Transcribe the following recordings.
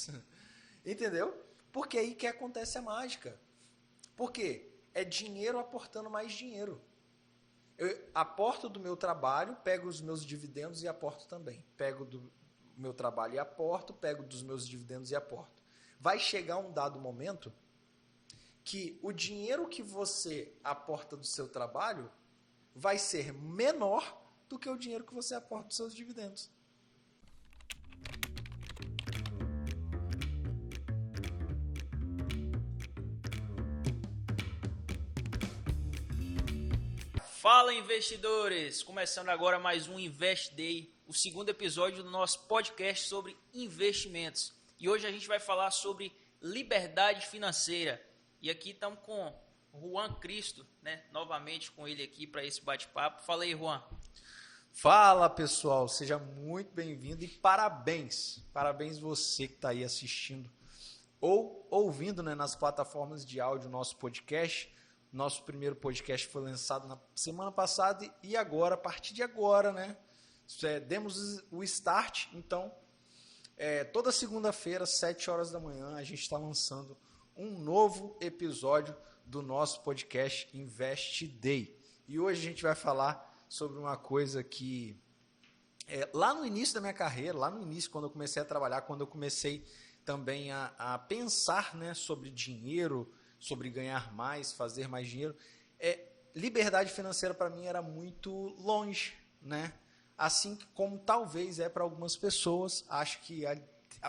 anos. Entendeu? Porque aí que acontece a mágica. Por quê? É dinheiro aportando mais dinheiro. Eu aporto do meu trabalho, pego os meus dividendos e aporto também. Pego do meu trabalho e aporto, pego dos meus dividendos e aporto. Vai chegar um dado momento que o dinheiro que você aporta do seu trabalho vai ser menor do que o dinheiro que você aporta dos seus dividendos. Fala, investidores! Começando agora mais um Invest Day, o segundo episódio do nosso podcast sobre investimentos. E hoje a gente vai falar sobre liberdade financeira. E aqui estamos com Juan Cristo, né? Novamente com ele aqui para esse bate-papo. Fala aí, Juan. Fala, pessoal, seja muito bem-vindo e parabéns. Parabéns você que está aí assistindo ou ouvindo, né, nas plataformas de áudio nosso podcast. Nosso primeiro podcast foi lançado na semana passada e agora, a partir de agora, né, demos o start. Então, toda segunda-feira, 7 horas da manhã, a gente está lançando um novo episódio do nosso podcast Invest Day. E hoje a gente vai falar sobre uma coisa que, lá no início da minha carreira, lá no início, quando eu comecei a trabalhar, quando eu comecei também a pensar, né, sobre dinheiro, sobre ganhar mais, fazer mais dinheiro, liberdade financeira para mim era muito longe, né? Assim como talvez é para algumas pessoas. Acho que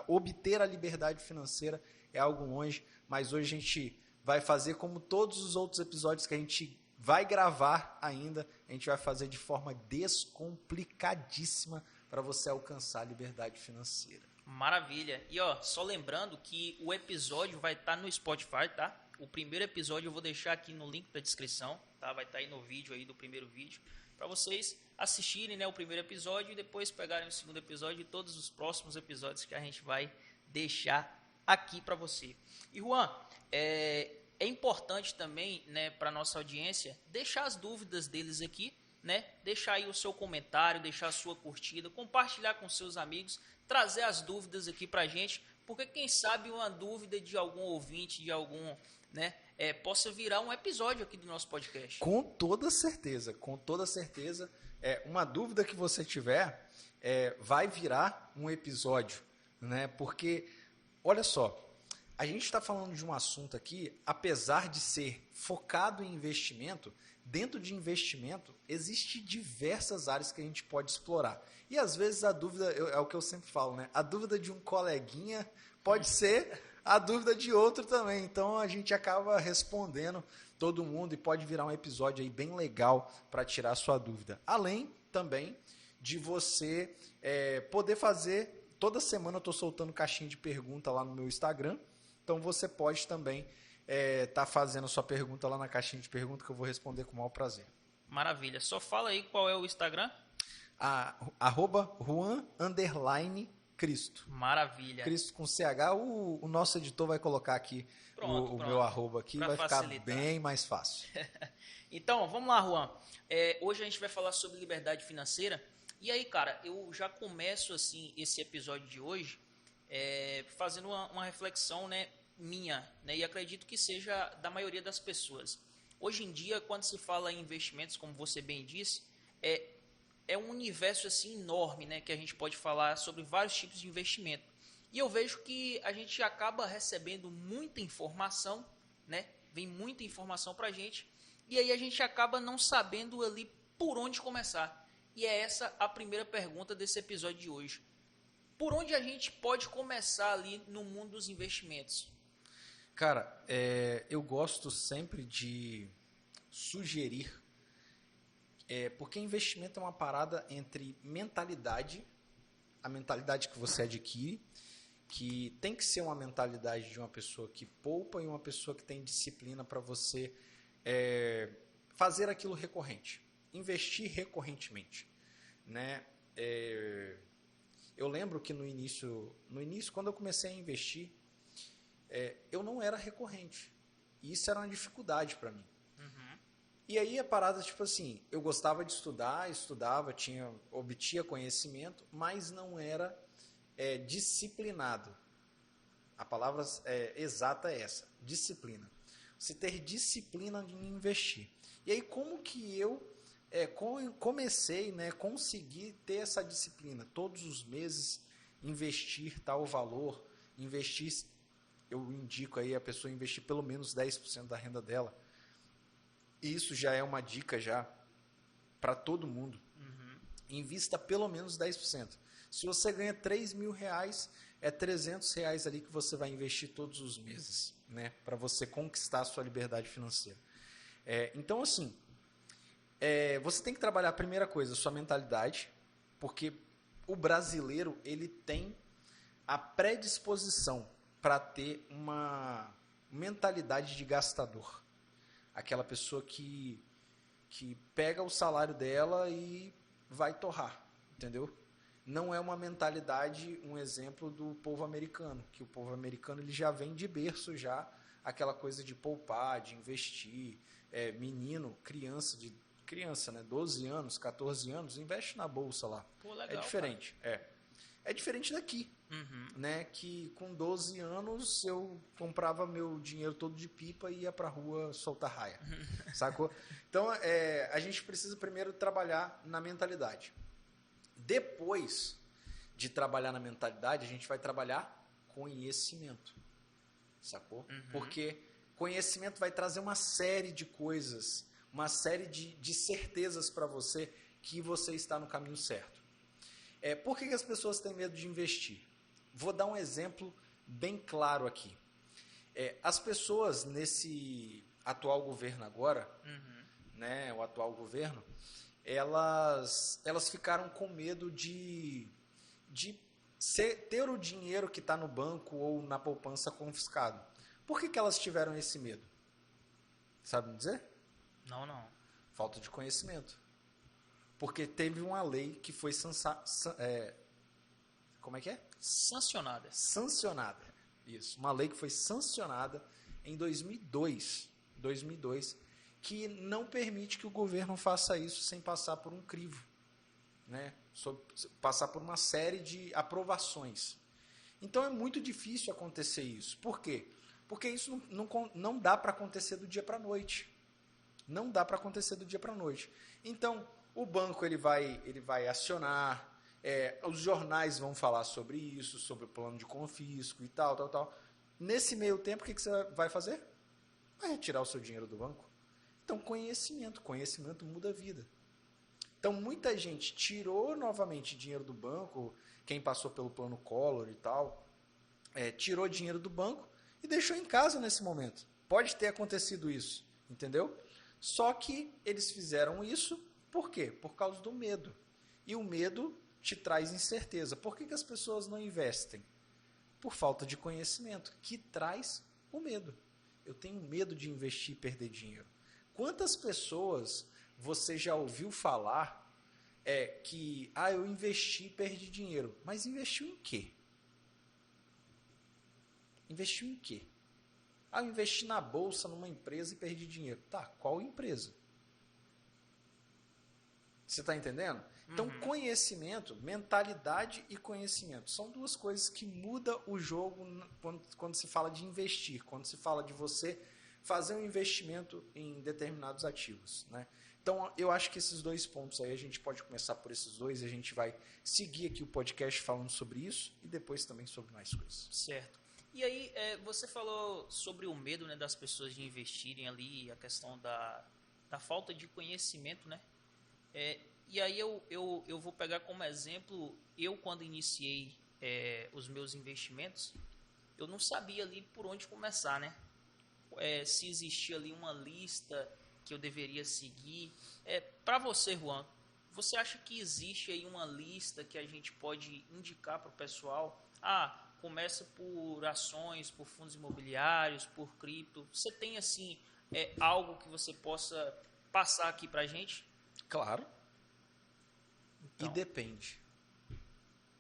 obter a liberdade financeira é algo longe, mas hoje a gente vai fazer como todos os outros episódios que a gente vai gravar ainda, a gente vai fazer de forma descomplicadíssima para você alcançar a liberdade financeira. Maravilha. E ó, só lembrando que o episódio vai estar no Spotify, tá? O primeiro episódio eu vou deixar aqui no link da descrição, tá? Vai estar aí no vídeo aí do primeiro vídeo, para vocês assistirem, né, o primeiro episódio e depois pegarem o segundo episódio e todos os próximos episódios que a gente vai deixar aqui para você. E Juan, é importante também, né, para nossa audiência, deixar as dúvidas deles aqui, né? Deixar aí o seu comentário, deixar a sua curtida, compartilhar com seus amigos, trazer as dúvidas aqui pra gente, porque quem sabe uma dúvida de algum ouvinte, de algum, né, possa virar um episódio aqui do nosso podcast. Com toda certeza, com toda certeza. Uma dúvida que você tiver vai virar um episódio, né? Porque, olha só, a gente está falando de um assunto aqui, apesar de ser focado em investimento, dentro de investimento existem diversas áreas que a gente pode explorar. E às vezes a dúvida, é o que eu sempre falo, né? A dúvida de um coleguinha pode ser a dúvida de outro também. Então a gente acaba respondendo todo mundo e pode virar um episódio aí bem legal para tirar a sua dúvida. Além também de você poder fazer, toda semana eu estou soltando caixinha de pergunta lá no meu Instagram. Então você pode também tá fazendo a sua pergunta lá na caixinha de pergunta que eu vou responder com o maior prazer. Maravilha. Só fala aí qual é o Instagram. @Juan_Cristo. Maravilha. Cristo com CH. O nosso editor vai colocar aqui o meu arroba aqui, vai facilitar. Ficar bem mais fácil. Então, vamos lá, Juan. Hoje a gente vai falar sobre liberdade financeira. E aí, cara, eu já começo assim esse episódio de hoje fazendo uma reflexão, né, minha, né, e acredito que seja da maioria das pessoas. Hoje em dia, quando se fala em investimentos, como você bem disse, é um universo assim enorme, né, que a gente pode falar sobre vários tipos de investimento. E eu vejo que a gente acaba recebendo muita informação, né, vem muita informação para a gente, e aí a gente acaba não sabendo ali por onde começar. E é essa a primeira pergunta desse episódio de hoje. Por onde a gente pode começar ali no mundo dos investimentos? Cara, eu gosto sempre de sugerir, porque investimento é uma parada entre mentalidade, a mentalidade que você adquire, que tem que ser uma mentalidade de uma pessoa que poupa e uma pessoa que tem disciplina para você fazer aquilo recorrente, investir recorrentemente, né? Eu lembro que no início, quando eu comecei a investir, eu não era recorrente. E isso era uma dificuldade para mim. Uhum. E aí a parada, tipo assim, eu gostava de estudava, obtia conhecimento, mas não era disciplinado. A palavra exata é essa, disciplina. Você ter disciplina em investir. E aí, como que eu comecei, né, consegui ter essa disciplina? Todos os meses, investir tal valor, investir, eu indico aí a pessoa investir pelo menos 10% da renda dela. Isso já é uma dica já para todo mundo. Invista pelo menos 10%. Se você ganha 3 mil reais, é 300 reais ali que você vai investir todos os meses, né, para você conquistar a sua liberdade financeira. Então, assim, você tem que trabalhar a primeira coisa, a sua mentalidade, porque o brasileiro ele tem a predisposição para ter uma mentalidade de gastador. Aquela pessoa que pega o salário dela e vai torrar, entendeu? Não é uma mentalidade, um exemplo do povo americano, que o povo americano ele já vem de berço já aquela coisa de poupar, de investir. Menino, criança, né, 12 anos, 14 anos, investe na bolsa lá. Pô, legal, é diferente, É diferente daqui, né, que com 12 anos eu comprava meu dinheiro todo de pipa e ia pra rua soltar raia, sacou? Então, a gente precisa primeiro trabalhar na mentalidade. Depois de trabalhar na mentalidade, a gente vai trabalhar conhecimento, sacou? Porque conhecimento vai trazer uma série de coisas, uma série de certezas para você que você está no caminho certo. Por que as pessoas têm medo de investir? Vou dar um exemplo bem claro aqui. As pessoas nesse atual governo agora, né, o atual governo, elas ficaram com medo de ter o dinheiro que está no banco ou na poupança confiscado. Por que elas tiveram esse medo? Sabe me dizer? Não. Falta de conhecimento. Porque teve uma lei que foi como é que é? Sancionada. Isso. Uma lei que foi sancionada em 2002, que não permite que o governo faça isso sem passar por um crivo, né? Passar por uma série de aprovações. Então é muito difícil acontecer isso. Por quê? Porque isso não dá para acontecer do dia para a noite. Não dá para acontecer do dia para a noite. Então, o banco ele vai acionar, os jornais vão falar sobre isso, sobre o plano de confisco e tal. Nesse meio tempo, o que você vai fazer? Vai retirar o seu dinheiro do banco. Então, conhecimento muda a vida. Então, muita gente tirou novamente dinheiro do banco, quem passou pelo plano Collor e tal, tirou dinheiro do banco e deixou em casa nesse momento. Pode ter acontecido isso, entendeu? Só que eles fizeram isso, por quê? Por causa do medo. E o medo te traz incerteza. Por que as pessoas não investem? Por falta de conhecimento, que traz o medo. Eu tenho medo de investir e perder dinheiro. Quantas pessoas você já ouviu falar que eu investi e perdi dinheiro? Mas investiu em quê? Investiu em quê? Eu investi na bolsa, numa empresa e perdi dinheiro. Tá, qual empresa? Você está entendendo? Então, conhecimento, mentalidade e conhecimento são duas coisas que mudam o jogo quando se fala de investir, quando se fala de você fazer um investimento em determinados ativos, né? Então, eu acho que esses dois pontos aí, a gente pode começar por esses dois e a gente vai seguir aqui o podcast falando sobre isso e depois também sobre mais coisas. Certo. E aí, você falou sobre o medo, né, das pessoas de investirem ali, a questão da falta de conhecimento, né? E aí eu vou pegar como exemplo, eu quando iniciei os meus investimentos, eu não sabia ali por onde começar, né? Se existia ali uma lista que eu deveria seguir. Para você, Juan, você acha que existe aí uma lista que a gente pode indicar para o pessoal? Começa por ações, por fundos imobiliários, por cripto. Você tem, assim, algo que você possa passar aqui para a gente? Claro. Então, e depende.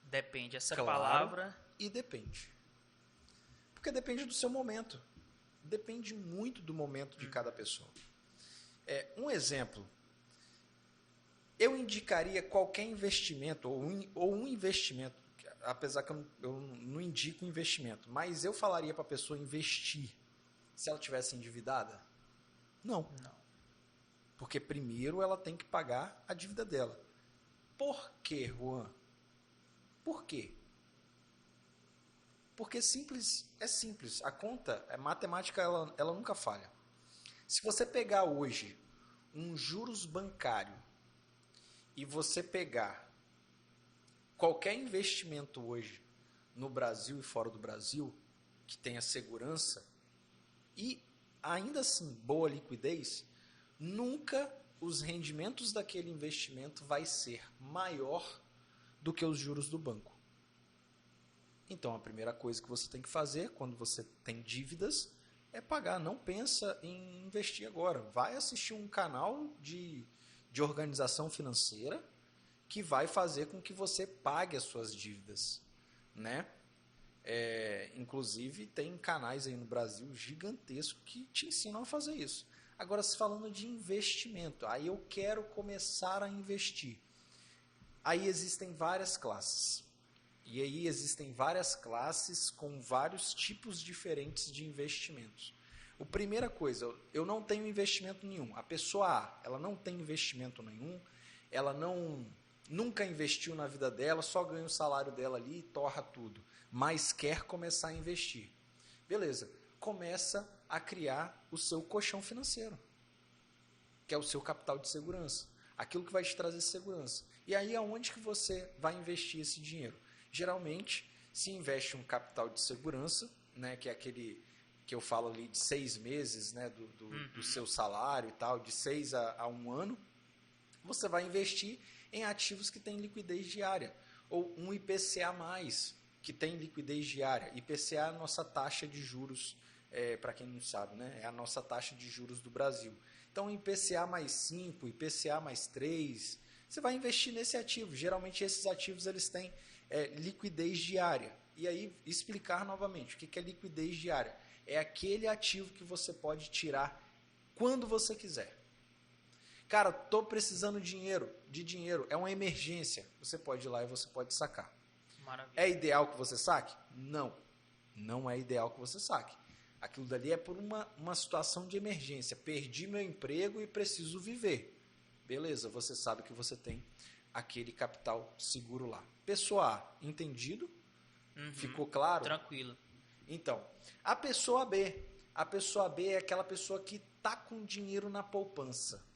Depende. Essa claro, palavra... E depende. Porque depende do seu momento. Depende muito do momento de cada pessoa. Um exemplo. Eu indicaria qualquer investimento, ou um investimento. apesar que eu não indico investimento, mas eu falaria para a pessoa investir se ela tivesse endividada? Não. Porque primeiro ela tem que pagar a dívida dela. Por quê, Juan? Por quê? Porque é simples. A conta, a matemática, ela nunca falha. Se você pegar hoje um juros bancário e você pegar qualquer investimento hoje no Brasil e fora do Brasil que tenha segurança e ainda assim boa liquidez, nunca os rendimentos daquele investimento vai ser maior do que os juros do banco. Então, a primeira coisa que você tem que fazer quando você tem dívidas é pagar. Não pensa em investir agora. Vai assistir um canal de organização financeira que vai fazer com que você pague as suas dívidas, né? Inclusive, tem canais aí no Brasil gigantescos que te ensinam a fazer isso. Agora, se falando de investimento, aí eu quero começar a investir. Aí existem várias classes. E aí existem várias classes com vários tipos diferentes de investimentos. A primeira coisa, eu não tenho investimento nenhum. A pessoa A, ela não tem investimento nenhum, ela nunca investiu na vida dela, só ganha o salário dela ali e torra tudo, mas quer começar a investir. Beleza, começa a criar o seu colchão financeiro, que é o seu capital de segurança, aquilo que vai te trazer segurança. E aí aonde que você vai investir esse dinheiro? Geralmente se investe um capital de segurança, né, que é aquele que eu falo ali de 6 meses, né, do seu salário e tal, de 6 a 1 ano. Você vai investir em ativos que têm liquidez diária, ou um IPCA+, que tem liquidez diária. IPCA é a nossa taxa de juros, para quem não sabe, né, é a nossa taxa de juros do Brasil. Então, IPCA mais 5, IPCA mais 3, você vai investir nesse ativo. Geralmente, esses ativos eles têm liquidez diária. E aí, explicar novamente, o que é liquidez diária? É aquele ativo que você pode tirar quando você quiser. Cara, estou precisando de dinheiro, é uma emergência. Você pode ir lá e você pode sacar. Maravilha. É ideal que você saque? Não, não é ideal que você saque. Aquilo dali é por uma situação de emergência. Perdi meu emprego e preciso viver. Beleza, você sabe que você tem aquele capital seguro lá. Pessoa A, entendido? Ficou claro? Tranquilo. Então, a pessoa B. A pessoa B é aquela pessoa que está com dinheiro na poupança.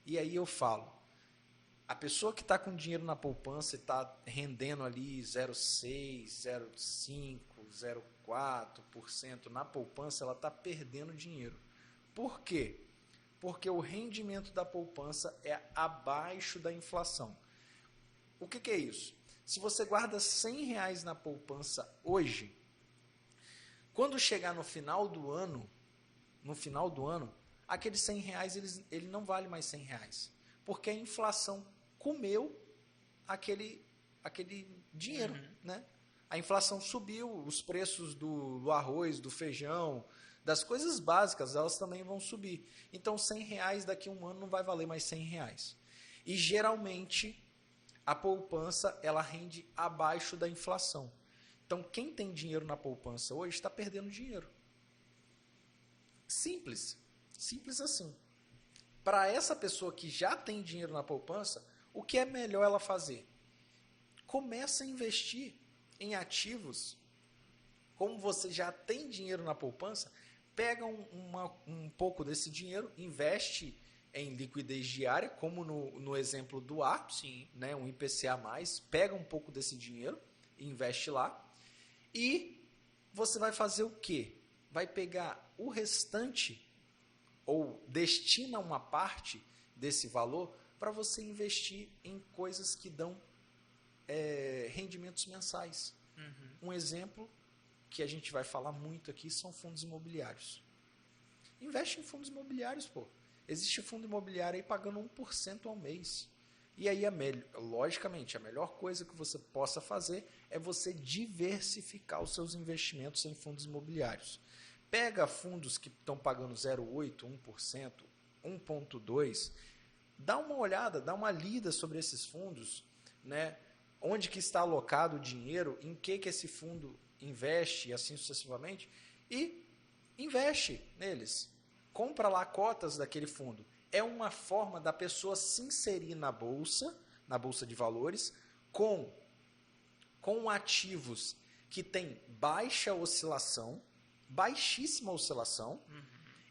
E aí eu falo, a pessoa que está com dinheiro na poupança e está rendendo ali 0,6%, 0,5%, 0,4% na poupança, ela está perdendo dinheiro. Por quê? Porque o rendimento da poupança é abaixo da inflação. O que é isso? Se você guarda R$100 na poupança hoje, quando chegar no final do ano, aqueles R$100 ele não vale mais R$100, porque a inflação comeu aquele dinheiro, né? A inflação subiu, os preços do arroz, do feijão, das coisas básicas, elas também vão subir. Então, R$100 daqui a um ano não vai valer mais R$100. E, geralmente, a poupança ela rende abaixo da inflação. Então, quem tem dinheiro na poupança hoje está perdendo dinheiro. Simples. Simples assim. Para essa pessoa que já tem dinheiro na poupança, o que é melhor ela fazer? Começa a investir em ativos. Como você já tem dinheiro na poupança, pega um pouco desse dinheiro, investe em liquidez diária, como no exemplo do A, Sim. né, um IPCA+, pega um pouco desse dinheiro, investe lá, e você vai fazer o quê? Vai pegar o restante, ou destina uma parte desse valor, para você investir em coisas que dão rendimentos mensais. Um exemplo que a gente vai falar muito aqui são fundos imobiliários. Investe em fundos imobiliários, pô. Existe fundo imobiliário aí pagando 1% ao mês. E aí, logicamente, a melhor coisa que você possa fazer é você diversificar os seus investimentos em fundos imobiliários. Pega fundos que estão pagando 0,8%, 1%, 1,2%, dá uma olhada, dá uma lida sobre esses fundos, né? onde que está alocado o dinheiro, em que esse fundo investe e assim sucessivamente, e investe neles. Compra lá cotas daquele fundo. É uma forma da pessoa se inserir na bolsa de valores, com ativos que têm baixa oscilação, baixíssima oscilação,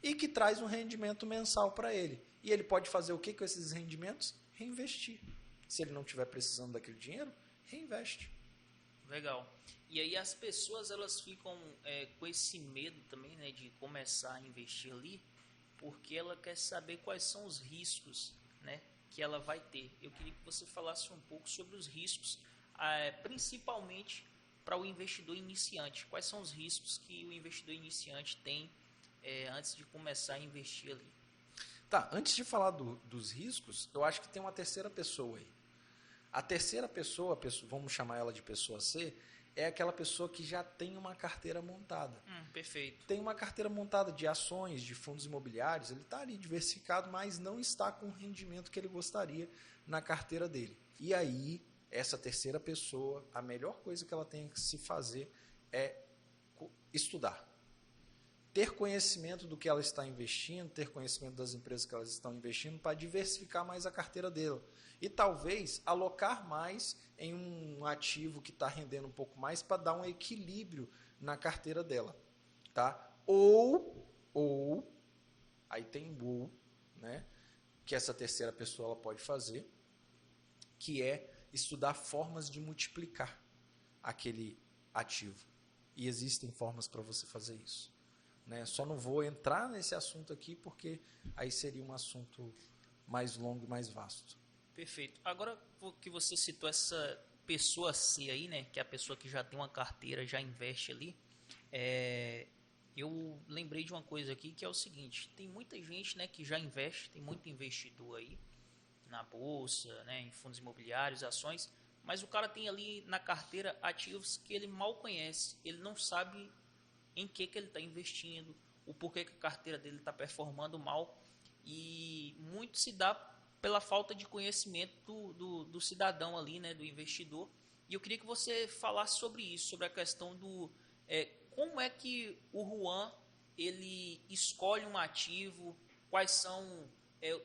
e que traz um rendimento mensal para ele. E ele pode fazer o que com esses rendimentos? Reinvestir. Se ele não estiver precisando daquele dinheiro, reinveste. Legal. E aí as pessoas elas ficam com esse medo também, né, de começar a investir ali, porque ela quer saber quais são os riscos, né, que ela vai ter. Eu queria que você falasse um pouco sobre os riscos, principalmente para o investidor iniciante. Quais são os riscos que o investidor iniciante tem antes de começar a investir ali? Tá, antes de falar dos riscos, eu acho que tem uma terceira pessoa aí. A terceira pessoa, vamos chamar ela de pessoa C, é aquela pessoa que já tem uma carteira montada. Perfeito. Tem uma carteira montada de ações, de fundos imobiliários, ele está ali diversificado, mas não está com o rendimento que ele gostaria na carteira dele. E aí, essa terceira pessoa, a melhor coisa que ela tem que se fazer é estudar. Ter conhecimento do que ela está investindo, ter conhecimento das empresas que elas estão investindo para diversificar mais a carteira dela. E talvez alocar mais em um ativo que está rendendo um pouco mais para dar um equilíbrio na carteira dela. Tá? Ou aí tem o né, que essa terceira pessoa ela pode fazer, que é estudar formas de multiplicar aquele ativo. E existem formas para você fazer isso. Né? Só não vou entrar nesse assunto aqui porque aí seria um assunto mais longo e mais vasto. Perfeito. Agora que você citou essa pessoa C aí, né, que é a pessoa que já tem uma carteira, já investe ali, eu lembrei de uma coisa aqui que é o seguinte: tem muita gente, né, que já investe, tem muito investidor aí na bolsa, né, em fundos imobiliários, ações, mas o cara tem ali na carteira ativos que ele mal conhece, ele não sabe em que ele está investindo, o porquê que a carteira dele está performando mal, e muito se dá pela falta de conhecimento do cidadão ali, né, do investidor. E eu queria que você falasse sobre isso, sobre a questão do como é que o Juan ele escolhe um ativo, quais são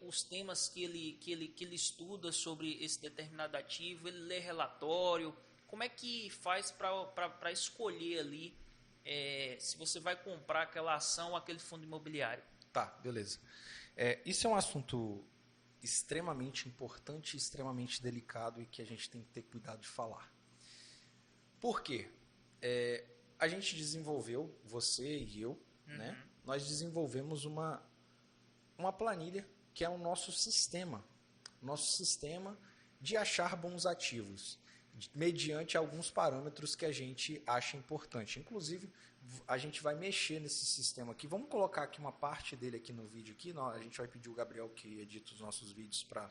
os temas que ele estuda sobre esse determinado ativo, ele lê relatório, como é que faz para escolher ali se você vai comprar aquela ação ou aquele fundo imobiliário? Tá, beleza. Isso é um assunto extremamente importante, extremamente delicado e que a gente tem que ter cuidado de falar. Por quê? A gente desenvolveu, você e eu, né? Nós desenvolvemos uma planilha que é o nosso sistema de achar bons ativos, mediante alguns parâmetros que a gente acha importante. Inclusive, a gente vai mexer nesse sistema aqui. Vamos colocar aqui uma parte dele aqui no vídeo. Aqui. A gente vai pedir o Gabriel que edita os nossos vídeos para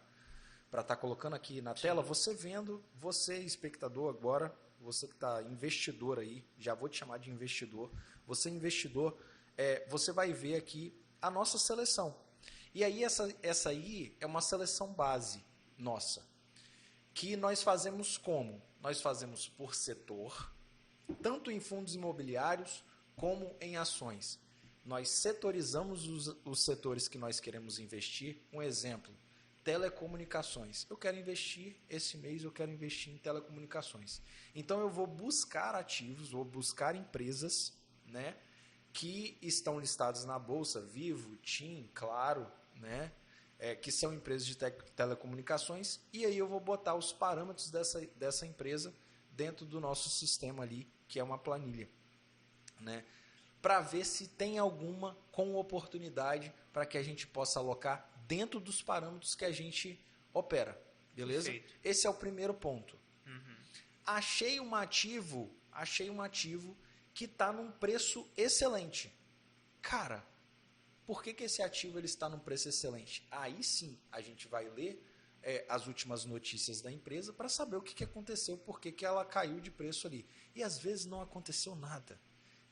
estar colocando aqui na tela. Você vendo, você espectador agora, você que está investidor aí, já vou te chamar de investidor. Você investidor, você vai ver aqui a nossa seleção. E aí essa aí é uma seleção base nossa, que nós fazemos como? Nós fazemos por setor, tanto em fundos imobiliários como em ações. Nós setorizamos os setores que nós queremos investir. Um exemplo, telecomunicações. Eu quero investir, esse mês eu quero investir em telecomunicações. Então eu vou buscar ativos, vou buscar empresas, né, que estão listadas na Bolsa, Vivo, TIM, Claro, né, que são empresas de telecomunicações, e aí eu vou botar os parâmetros dessa empresa dentro do nosso sistema ali, que é uma planilha, né, para ver se tem alguma com oportunidade para que a gente possa alocar dentro dos parâmetros que a gente opera, beleza? Perfeito. Esse é o primeiro ponto. Achei um ativo que está num preço excelente. Cara, por que esse ativo ele está num preço excelente? Aí sim, a gente vai ler as últimas notícias da empresa para saber o que aconteceu, por que ela caiu de preço ali. E às vezes não aconteceu nada.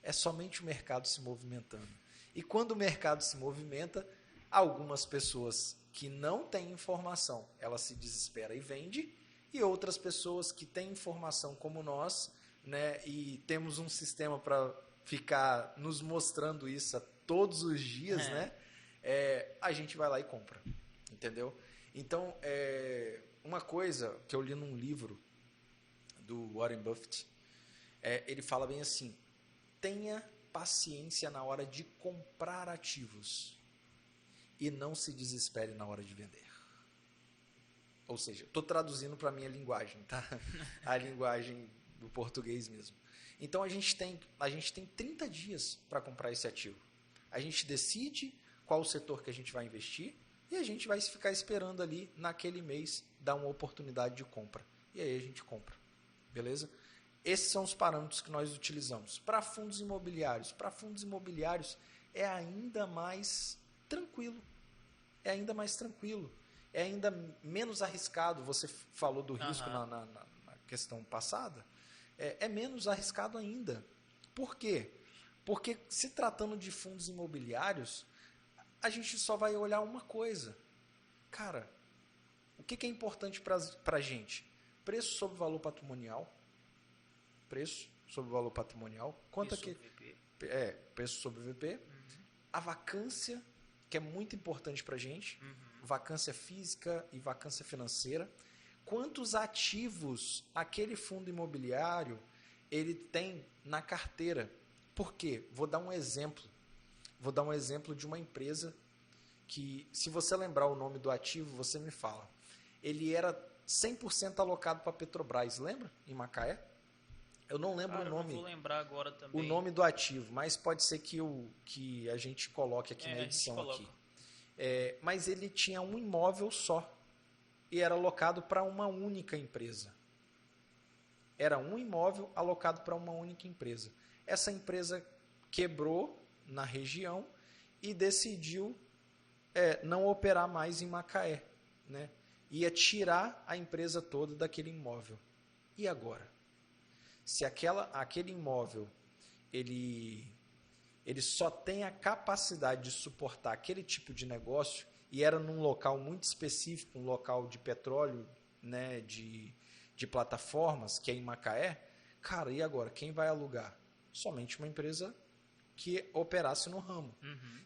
É somente o mercado se movimentando. E quando o mercado se movimenta, algumas pessoas que não têm informação, ela se desespera e vende, e outras pessoas que têm informação como nós, né, e temos um sistema para ficar nos mostrando isso a todos os dias, né, a gente vai lá e compra, entendeu? Então, uma coisa que eu li num livro do Warren Buffett, ele fala bem assim: tenha paciência na hora de comprar ativos e não se desespere na hora de vender. Ou seja, estou traduzindo para a minha linguagem, tá? A linguagem do português mesmo. Então, a gente tem 30 dias para comprar esse ativo. A gente decide qual o setor que a gente vai investir e a gente vai ficar esperando ali, naquele mês, dar uma oportunidade de compra. E aí a gente compra. Beleza? Esses são os parâmetros que nós utilizamos. Para fundos imobiliários. Para fundos imobiliários é ainda mais tranquilo. É ainda mais tranquilo. É ainda menos arriscado. Você falou do risco na questão passada. É menos arriscado ainda. Por quê? Porque se tratando de fundos imobiliários, a gente só vai olhar uma coisa. Cara, o que é importante para a gente? Preço sobre valor patrimonial. Preço sobre valor patrimonial. Quanto preço aqui? sobre VP. Preço sobre VP. A vacância, que é muito importante para a gente. Vacância física e vacância financeira. Quantos ativos aquele fundo imobiliário ele tem na carteira? Por quê? Vou dar um exemplo. Vou dar um exemplo de uma empresa que, se você lembrar o nome do ativo, você me fala. Ele era 100% alocado para a Petrobras, lembra? Em Macaé? Eu não lembro o nome. Eu não vou lembrar agora também. O nome do ativo, mas pode ser que a gente coloque aqui na edição aqui. Mas ele tinha um imóvel só e era alocado para uma única empresa. Era um imóvel alocado para uma única empresa. Essa empresa quebrou na região e decidiu não operar mais em Macaé, né? Ia tirar a empresa toda daquele imóvel. E agora? Se aquele imóvel ele só tem a capacidade de suportar aquele tipo de negócio e era num local muito específico, um local de petróleo, né, de plataformas, que é em Macaé, cara, e agora? Quem vai alugar? Somente uma empresa que operasse no ramo.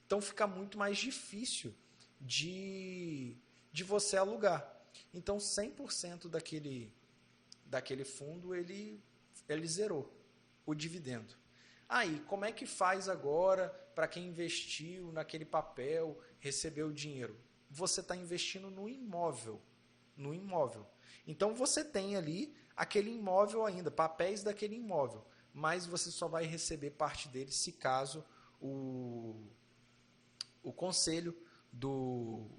Então fica muito mais difícil de você alugar. Então 100% daquele fundo ele zerou o dividendo. Aí, como é que faz agora para quem investiu naquele papel receber o dinheiro? Você está investindo no imóvel. No imóvel. Então você tem ali aquele imóvel ainda, papéis daquele imóvel, mas você só vai receber parte dele se caso o conselho do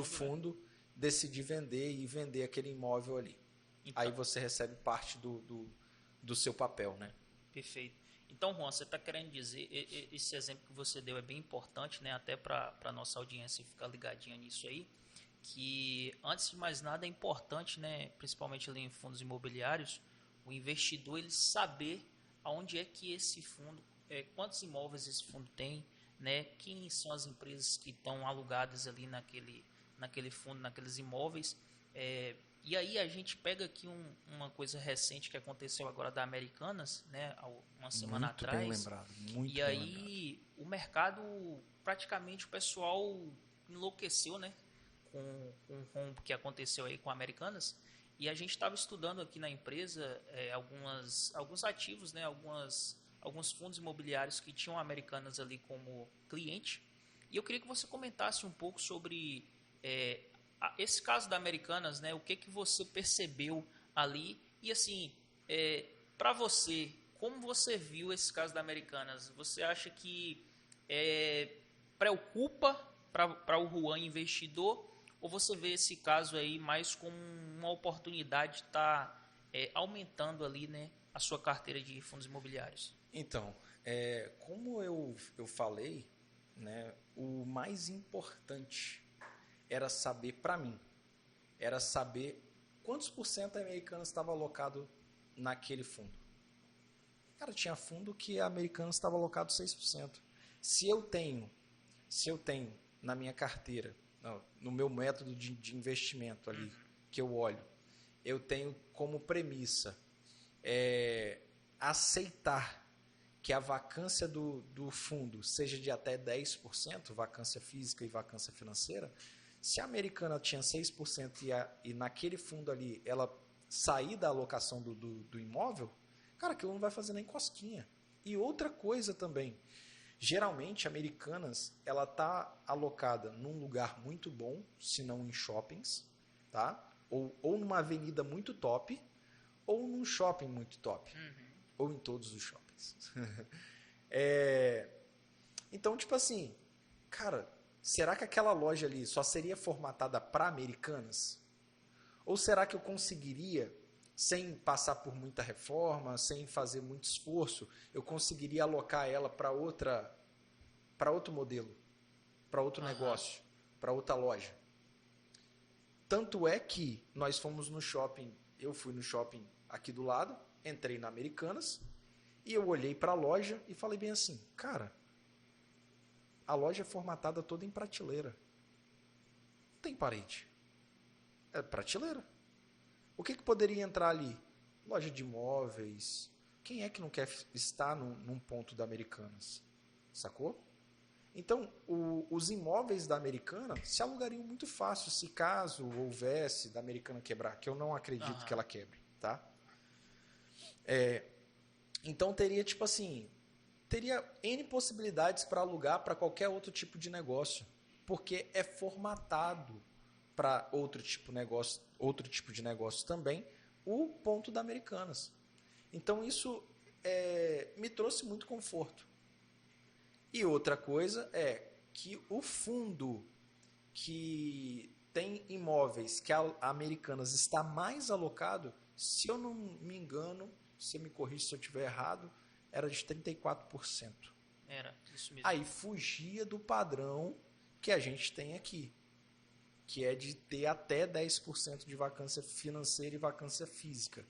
fundo decidir vender e vender aquele imóvel ali. Então, aí você recebe parte do seu papel, né? Perfeito. Então, Juan, você está querendo dizer, esse exemplo que você deu é bem importante, né? Até para a nossa audiência ficar ligadinha nisso aí, que antes de mais nada é importante, né? Principalmente ali em fundos imobiliários, o investidor ele saber aonde é que esse fundo, quantos imóveis esse fundo tem, né? Quem são as empresas que estão alugadas ali naquele fundo, naqueles imóveis. E aí a gente pega aqui uma coisa recente que aconteceu agora da Americanas, né, uma semana atrás. Muito bem lembrado, muito bem lembrado. O mercado, praticamente o pessoal enlouqueceu, né, com o que aconteceu aí com a Americanas. E a gente estava estudando aqui na empresa alguns ativos, né, alguns fundos imobiliários que tinham Americanas ali como cliente. E eu queria que você comentasse um pouco sobre esse caso da Americanas, né? O que você percebeu ali? E assim, para você, como você viu esse caso da Americanas? Você acha que preocupa para o Juan investidor? Ou você vê esse caso aí mais como uma oportunidade de estar aumentando ali, né, a sua carteira de fundos imobiliários? Então, como eu falei, né, o mais importante era saber, para mim, era saber quantos por cento a Americanas estava alocado naquele fundo. Cara, tinha fundo que a Americanas estava alocado 6%. Se eu tenho na minha carteira, no meu método de investimento ali, que eu olho, eu tenho como premissa aceitar que a vacância do fundo seja de até 10%, vacância física e vacância financeira, se a Americana tinha 6% e naquele fundo ali ela sair da alocação do imóvel, cara, aquilo não vai fazer nem cosquinha. E outra coisa também, geralmente, Americanas, ela está alocada num lugar muito bom, se não em shoppings, tá? Ou numa avenida muito top, ou num shopping muito top. Ou em todos os shoppings. Então, tipo assim, cara, será que aquela loja ali só seria formatada para Americanas? Ou será que eu conseguiria, sem passar por muita reforma, sem fazer muito esforço, eu conseguiria alocar ela para outro modelo, para outro negócio, para outra loja? Tanto é que nós fomos no shopping, eu fui no shopping aqui do lado, entrei na Americanas, e eu olhei para a loja e falei bem assim, cara, a loja é formatada toda em prateleira. Não tem parede. É prateleira. O que poderia entrar ali? Loja de imóveis. Quem é que não quer estar num ponto da Americanas? Sacou? Então, os imóveis da Americana se alugariam muito fácil se caso houvesse da Americana quebrar, que eu não acredito que ela quebre, tá? Então, teria, tipo assim, teria N possibilidades para alugar para qualquer outro tipo de negócio, porque é formatado para outro tipo de negócio também, o ponto da Americanas. Então, isso me trouxe muito conforto. E outra coisa é que o fundo que tem imóveis que a Americanas está mais alocado, se eu não me engano, você me corrige se eu estiver errado, era de 34%. Era, isso mesmo. Aí fugia do padrão que a gente tem aqui, que é de ter até 10% de vacância financeira e vacância física.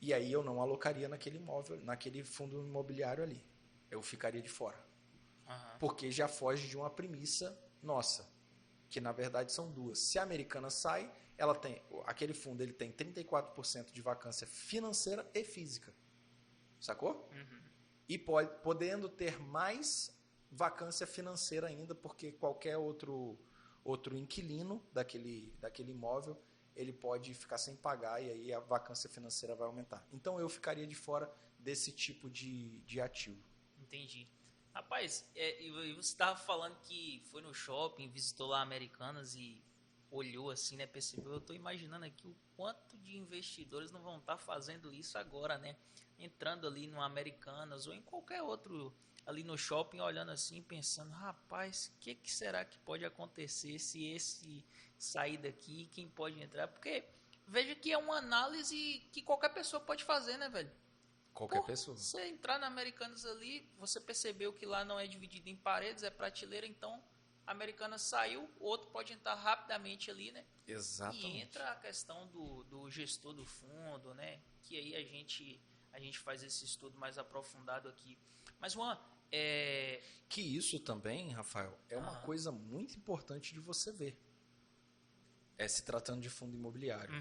E aí eu não alocaria naquele imóvel, naquele fundo imobiliário ali. Eu ficaria de fora. Porque já foge de uma premissa nossa, que na verdade são duas. Se a Americana sai, aquele fundo ele tem 34% de vacância financeira e física. Sacou? E podendo ter mais vacância financeira ainda, porque qualquer outro inquilino daquele imóvel, ele pode ficar sem pagar e aí a vacância financeira vai aumentar. Então eu ficaria de fora desse tipo de ativo. Entendi. Rapaz, e você estava falando que foi no shopping, visitou lá Americanas e olhou assim, né, percebeu, eu estou imaginando aqui o quanto de investidores não vão estar fazendo isso agora, né, entrando ali no Americanas ou em qualquer outro ali no shopping, olhando assim, pensando, rapaz, o que será que pode acontecer se esse sair daqui, quem pode entrar? Porque veja que é uma análise que qualquer pessoa pode fazer, né, velho? Qualquer pessoa. Você entrar na Americanas ali, você percebeu que lá não é dividido em paredes, é prateleira, então a Americanas saiu, o outro pode entrar rapidamente ali, né? Exatamente. E entra a questão do gestor do fundo, né? Que aí a gente faz esse estudo mais aprofundado aqui. Mas, Juan, que isso também, Rafael, é uma coisa muito importante de você ver. Se tratando de fundo imobiliário.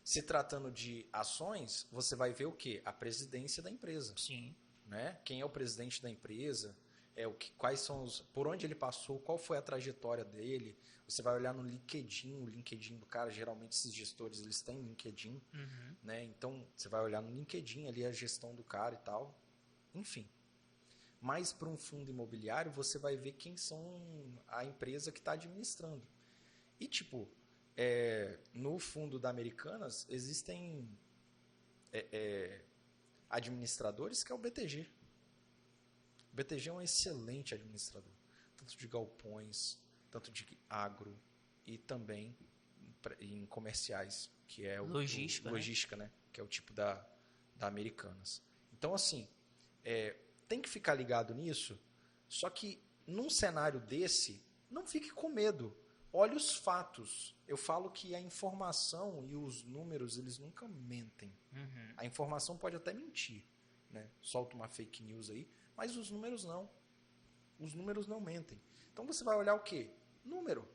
Se tratando de ações, você vai ver o quê? A presidência da empresa. Sim. Né? Quem é o presidente da empresa, quais são por onde ele passou, qual foi a trajetória dele. Você vai olhar no LinkedIn, o LinkedIn do cara, geralmente esses gestores eles têm LinkedIn, né? Então você vai olhar no LinkedIn ali a gestão do cara e tal. Enfim. Mas para um fundo imobiliário, você vai ver quem são a empresa que está administrando. E tipo, no fundo da Americanas existem administradores que é o BTG. O BTG é um excelente administrador, tanto de galpões, tanto de agro e também em comerciais, que é logística, né? Que é o tipo da Americanas. Então, assim, tem que ficar ligado nisso, só que num cenário desse, não fique com medo. Olhe os fatos. Eu falo que a informação e os números, eles nunca mentem. A informação pode até mentir, né? Solta uma fake news aí, mas os números não. Os números não mentem. Então você vai olhar o quê? Número.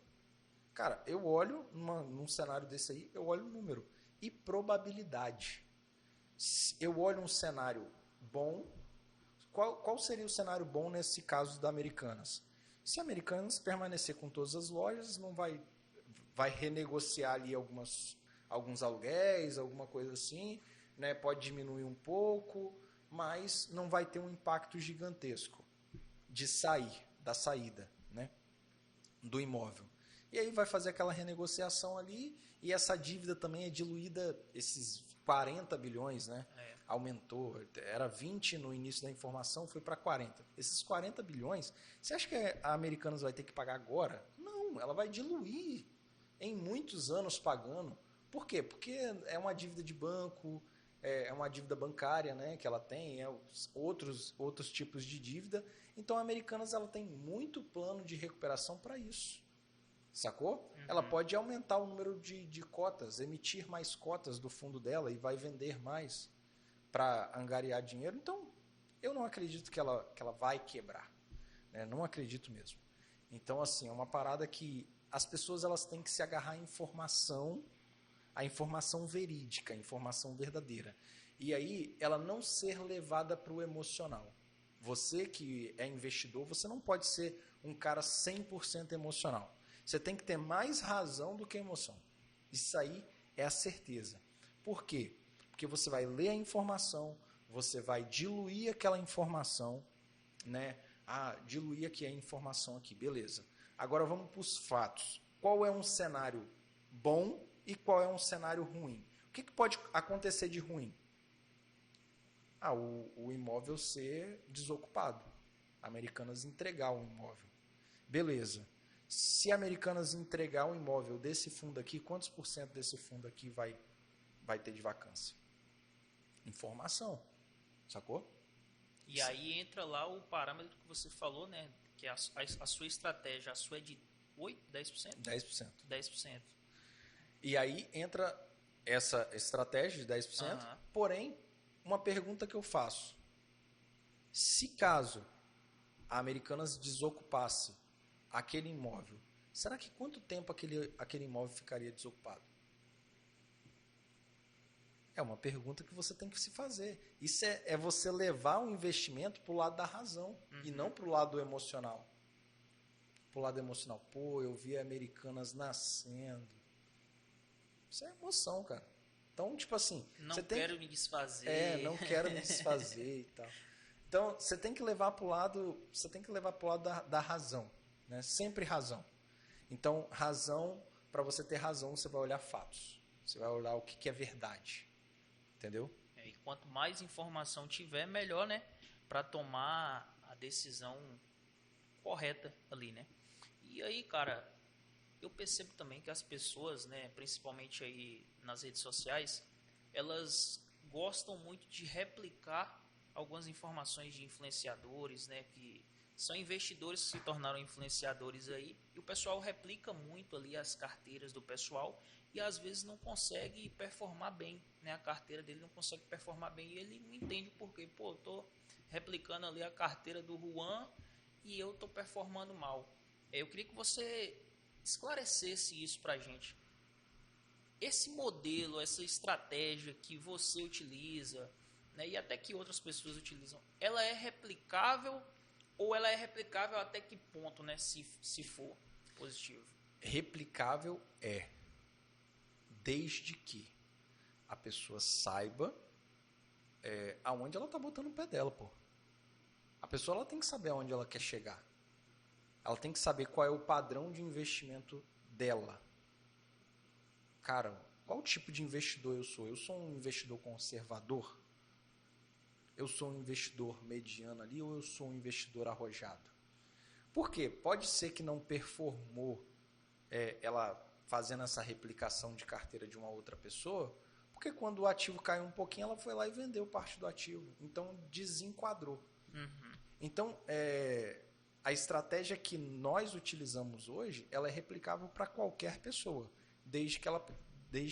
Cara, eu olho num cenário desse aí, eu olho o número. e probabilidade. Eu olho um cenário bom. Qual seria o cenário bom nesse caso da Americanas? Se a Americanas permanecer com todas as lojas, não vai renegociar ali alguns aluguéis, alguma coisa assim, né? Pode diminuir um pouco, mas não vai ter um impacto gigantesco da saída, né? Do imóvel. E aí vai fazer aquela renegociação ali, e essa dívida também é diluída, esses 40 bilhões, né? Aumentou, era 20 no início da informação, foi para 40. Esses 40 bilhões, você acha que a Americanas vai ter que pagar agora? Não, ela vai diluir em muitos anos pagando. Por quê? Porque é uma dívida de banco, é uma dívida bancária, né, que ela tem, outros tipos de dívida. Então a Americanas ela tem muito plano de recuperação para isso. Sacou? Uhum. Ela pode aumentar o número de cotas, emitir mais cotas do fundo dela e vai vender mais para angariar dinheiro. Então, eu não acredito que ela vai quebrar. Né? Não acredito mesmo. Então, assim, é uma parada que as pessoas elas têm que se agarrar à informação verídica, a informação verdadeira. E aí, ela não ser levada para o emocional. Você que é investidor, você não pode ser um cara 100% emocional. Você tem que ter mais razão do que emoção. Isso aí é a certeza. Por quê? Porque você vai ler a informação, você vai diluir aquela informação, né? Diluir aqui a informação aqui, beleza. Agora vamos para os fatos. Qual é um cenário bom e qual é um cenário ruim? O que pode acontecer de ruim? O imóvel ser desocupado. Americanas entregar o imóvel. Beleza. Se a Americanas entregar um imóvel desse fundo aqui, quantos por cento desse fundo aqui vai ter de vacância? Informação. Sacou? E aí entra lá o parâmetro que você falou, né? Que a sua estratégia, a sua é de 8%, 10%? 10%. 10%. E aí entra essa estratégia de 10%, porém, uma pergunta que eu faço. Se caso a Americanas desocupasse aquele imóvel, será que quanto tempo aquele imóvel ficaria desocupado? É uma pergunta que você tem que se fazer. Isso é você levar o investimento para o lado da razão e não para o lado emocional. Para o lado emocional. Pô, eu vi Americanas nascendo. Isso é emoção, cara. Então, tipo assim... Não quero me desfazer. Não quero me desfazer e tal. Então, você tem que levar para o lado da razão. Né? Sempre razão. Então, razão, para você ter razão, você vai olhar fatos. Você vai olhar o que é verdade. Entendeu? E quanto mais informação tiver, melhor, né? Para tomar a decisão correta ali, né? E aí, cara, eu percebo também que as pessoas, né, principalmente aí nas redes sociais, elas gostam muito de replicar algumas informações de influenciadores, né, que são investidores que se tornaram influenciadores aí, e o pessoal replica muito ali as carteiras do pessoal e às vezes não consegue performar bem, né, a carteira dele não consegue performar bem e ele não entende o porquê. Pô, eu tô replicando ali a carteira do Juan e eu tô performando mal. Eu queria que você esclarecesse isso pra gente. Esse modelo, essa estratégia que você utiliza, né, e até que outras pessoas utilizam, ela é replicável ou ela é replicável até que ponto, né, se for positivo? Replicável desde que a pessoa saiba aonde ela está botando o pé dela, pô. A pessoa ela tem que saber aonde ela quer chegar. Ela tem que saber qual é o padrão de investimento dela. Cara, qual tipo de investidor eu sou? Eu sou um investidor conservador? Eu sou um investidor mediano ali ou eu sou um investidor arrojado? Por quê? Pode ser que não performou ela fazendo essa replicação de carteira de uma outra pessoa, porque quando o ativo caiu um pouquinho, ela foi lá e vendeu parte do ativo. Então, desenquadrou. Uhum. Então, a estratégia que nós utilizamos hoje, ela é replicável para qualquer pessoa, desde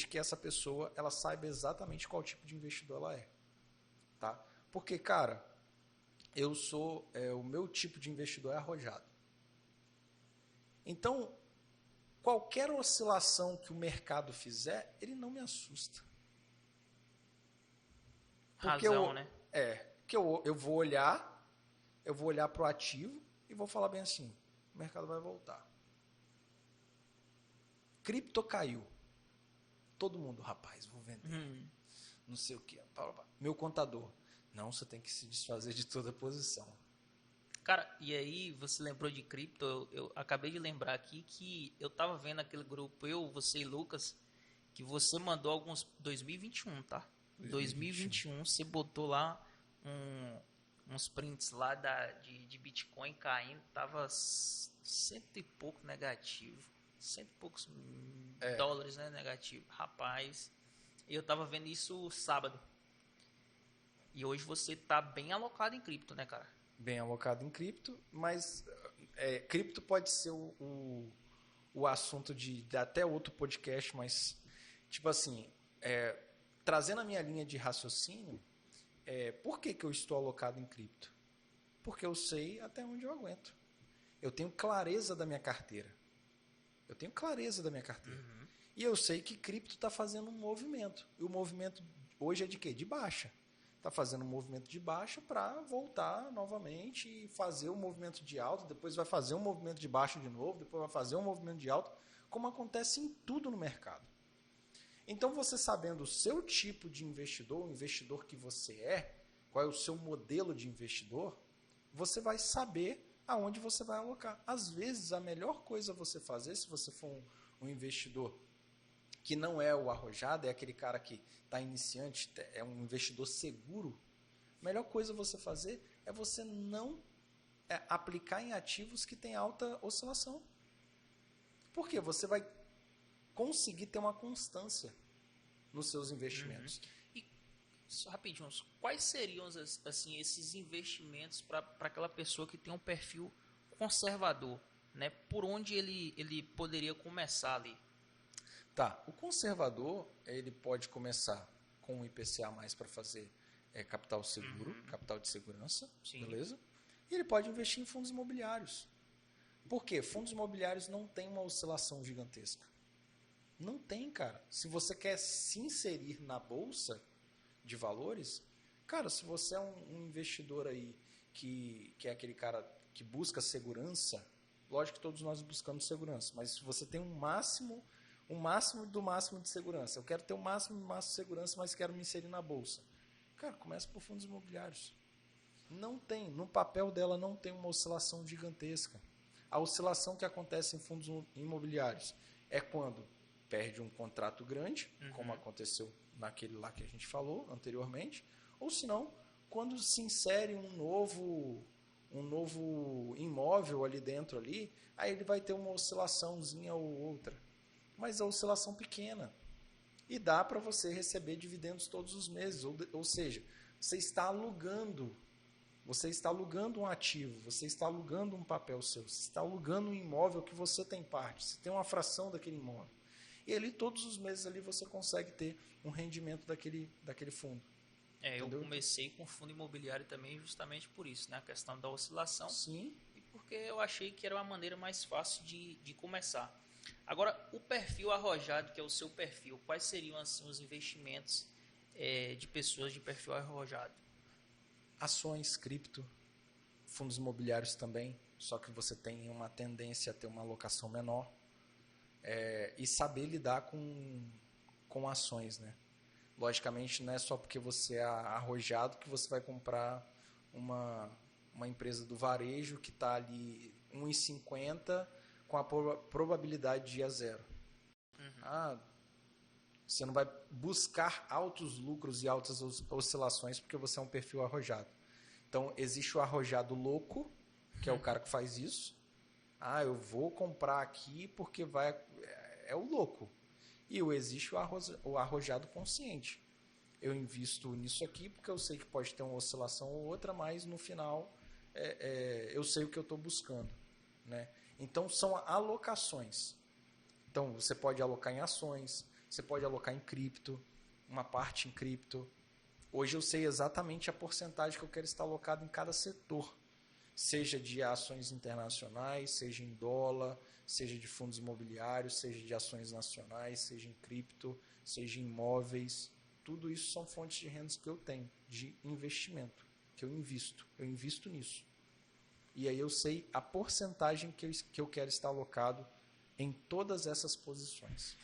que essa pessoa ela saiba exatamente qual tipo de investidor ela é. Tá? Porque, cara, o meu tipo de investidor é arrojado. Então, qualquer oscilação que o mercado fizer, ele não me assusta. Porque razão, né? Porque eu vou olhar para o ativo e vou falar bem assim, o mercado vai voltar. Cripto caiu. Todo mundo, rapaz, vou vender. Não sei o que. Meu contador, não, você tem que se desfazer de toda a posição. Cara, e aí você lembrou de cripto, eu acabei de lembrar aqui que eu tava vendo aquele grupo, você e Lucas, que você mandou alguns 2021, tá? 2021 você botou lá uns prints lá de Bitcoin caindo, tava cento e pouco negativo, cento e poucos dólares, né, negativo. Rapaz, eu tava vendo isso sábado. E hoje você tá bem alocado em cripto, né, cara? Bem alocado em cripto, mas cripto pode ser o assunto de até outro podcast, mas tipo assim, trazendo a minha linha de raciocínio, por que eu estou alocado em cripto? Porque eu sei até onde eu aguento. Eu tenho clareza da minha carteira. E eu sei que cripto está fazendo um movimento. E o movimento hoje é de quê? De baixa. Está fazendo um movimento de baixa para voltar novamente e fazer um movimento de alta, depois vai fazer um movimento de baixa de novo, depois vai fazer um movimento de alta, como acontece em tudo no mercado. Então, você sabendo o seu tipo de investidor, o investidor que você qual é o seu modelo de investidor, você vai saber aonde você vai alocar. Às vezes, a melhor coisa a você fazer, se você for um investidor que não é o arrojado, é aquele cara que está iniciante, é um investidor seguro, a melhor coisa a você fazer é você não aplicar em ativos que têm alta oscilação. Por quê? Você vai conseguir ter uma constância nos seus investimentos. E, só rapidinho, quais seriam assim, esses investimentos para aquela pessoa que tem um perfil conservador? Né? Por onde ele poderia começar ali? Tá, o conservador, ele pode começar com o IPCA+, para fazer capital seguro, capital de segurança, Sim. Beleza? E ele pode investir em fundos imobiliários. Por quê? Fundos imobiliários não tem uma oscilação gigantesca. Não tem, cara. Se você quer se inserir na bolsa de valores, cara, se você é um investidor aí que é aquele cara que busca segurança, lógico que todos nós buscamos segurança, mas se você tem um máximo do máximo de segurança, eu quero ter o máximo do máximo de segurança, mas quero me inserir na bolsa. Cara, começa por fundos imobiliários. Não tem, no papel dela não tem uma oscilação gigantesca. A oscilação que acontece em fundos imobiliários é quando perde um contrato grande, como aconteceu naquele lá que a gente falou anteriormente, ou se não, quando se insere um novo imóvel ali dentro ali, aí ele vai ter uma oscilaçãozinha ou outra. Mas a oscilação pequena. E dá para você receber dividendos todos os meses. Ou seja, você está alugando um ativo, você está alugando um papel seu, você está alugando um imóvel que você tem parte, você tem uma fração daquele imóvel. E ali todos os meses ali você consegue ter um rendimento daquele fundo. Eu comecei com fundo imobiliário também justamente por isso, né? A questão da oscilação. Sim. E porque eu achei que era uma maneira mais fácil de começar. Agora, o perfil arrojado, que é o seu perfil, quais seriam assim, os investimentos de pessoas de perfil arrojado? Ações, cripto, fundos imobiliários também, só que você tem uma tendência a ter uma alocação menor. E saber lidar com ações, né? Logicamente, não é só porque você é arrojado que você vai comprar uma empresa do varejo que está ali 1,50 com a probabilidade de ir a zero. Você não vai buscar altos lucros e altas oscilações porque você é um perfil arrojado. Então, existe o arrojado louco, que é o cara que faz isso. Eu vou comprar aqui porque é o louco. E existe o arrojado consciente. Eu invisto nisso aqui porque eu sei que pode ter uma oscilação ou outra, mas no final eu sei o que eu estou buscando. Né? Então, são alocações. Então, você pode alocar em ações, você pode alocar em cripto, uma parte em cripto. Hoje eu sei exatamente a porcentagem que eu quero estar alocado em cada setor. Seja de ações internacionais, seja em dólar, seja de fundos imobiliários, seja de ações nacionais, seja em cripto, seja em imóveis. Tudo isso são fontes de rendas que eu tenho, de investimento, que eu invisto nisso. E aí eu sei a porcentagem que eu quero estar alocado em todas essas posições.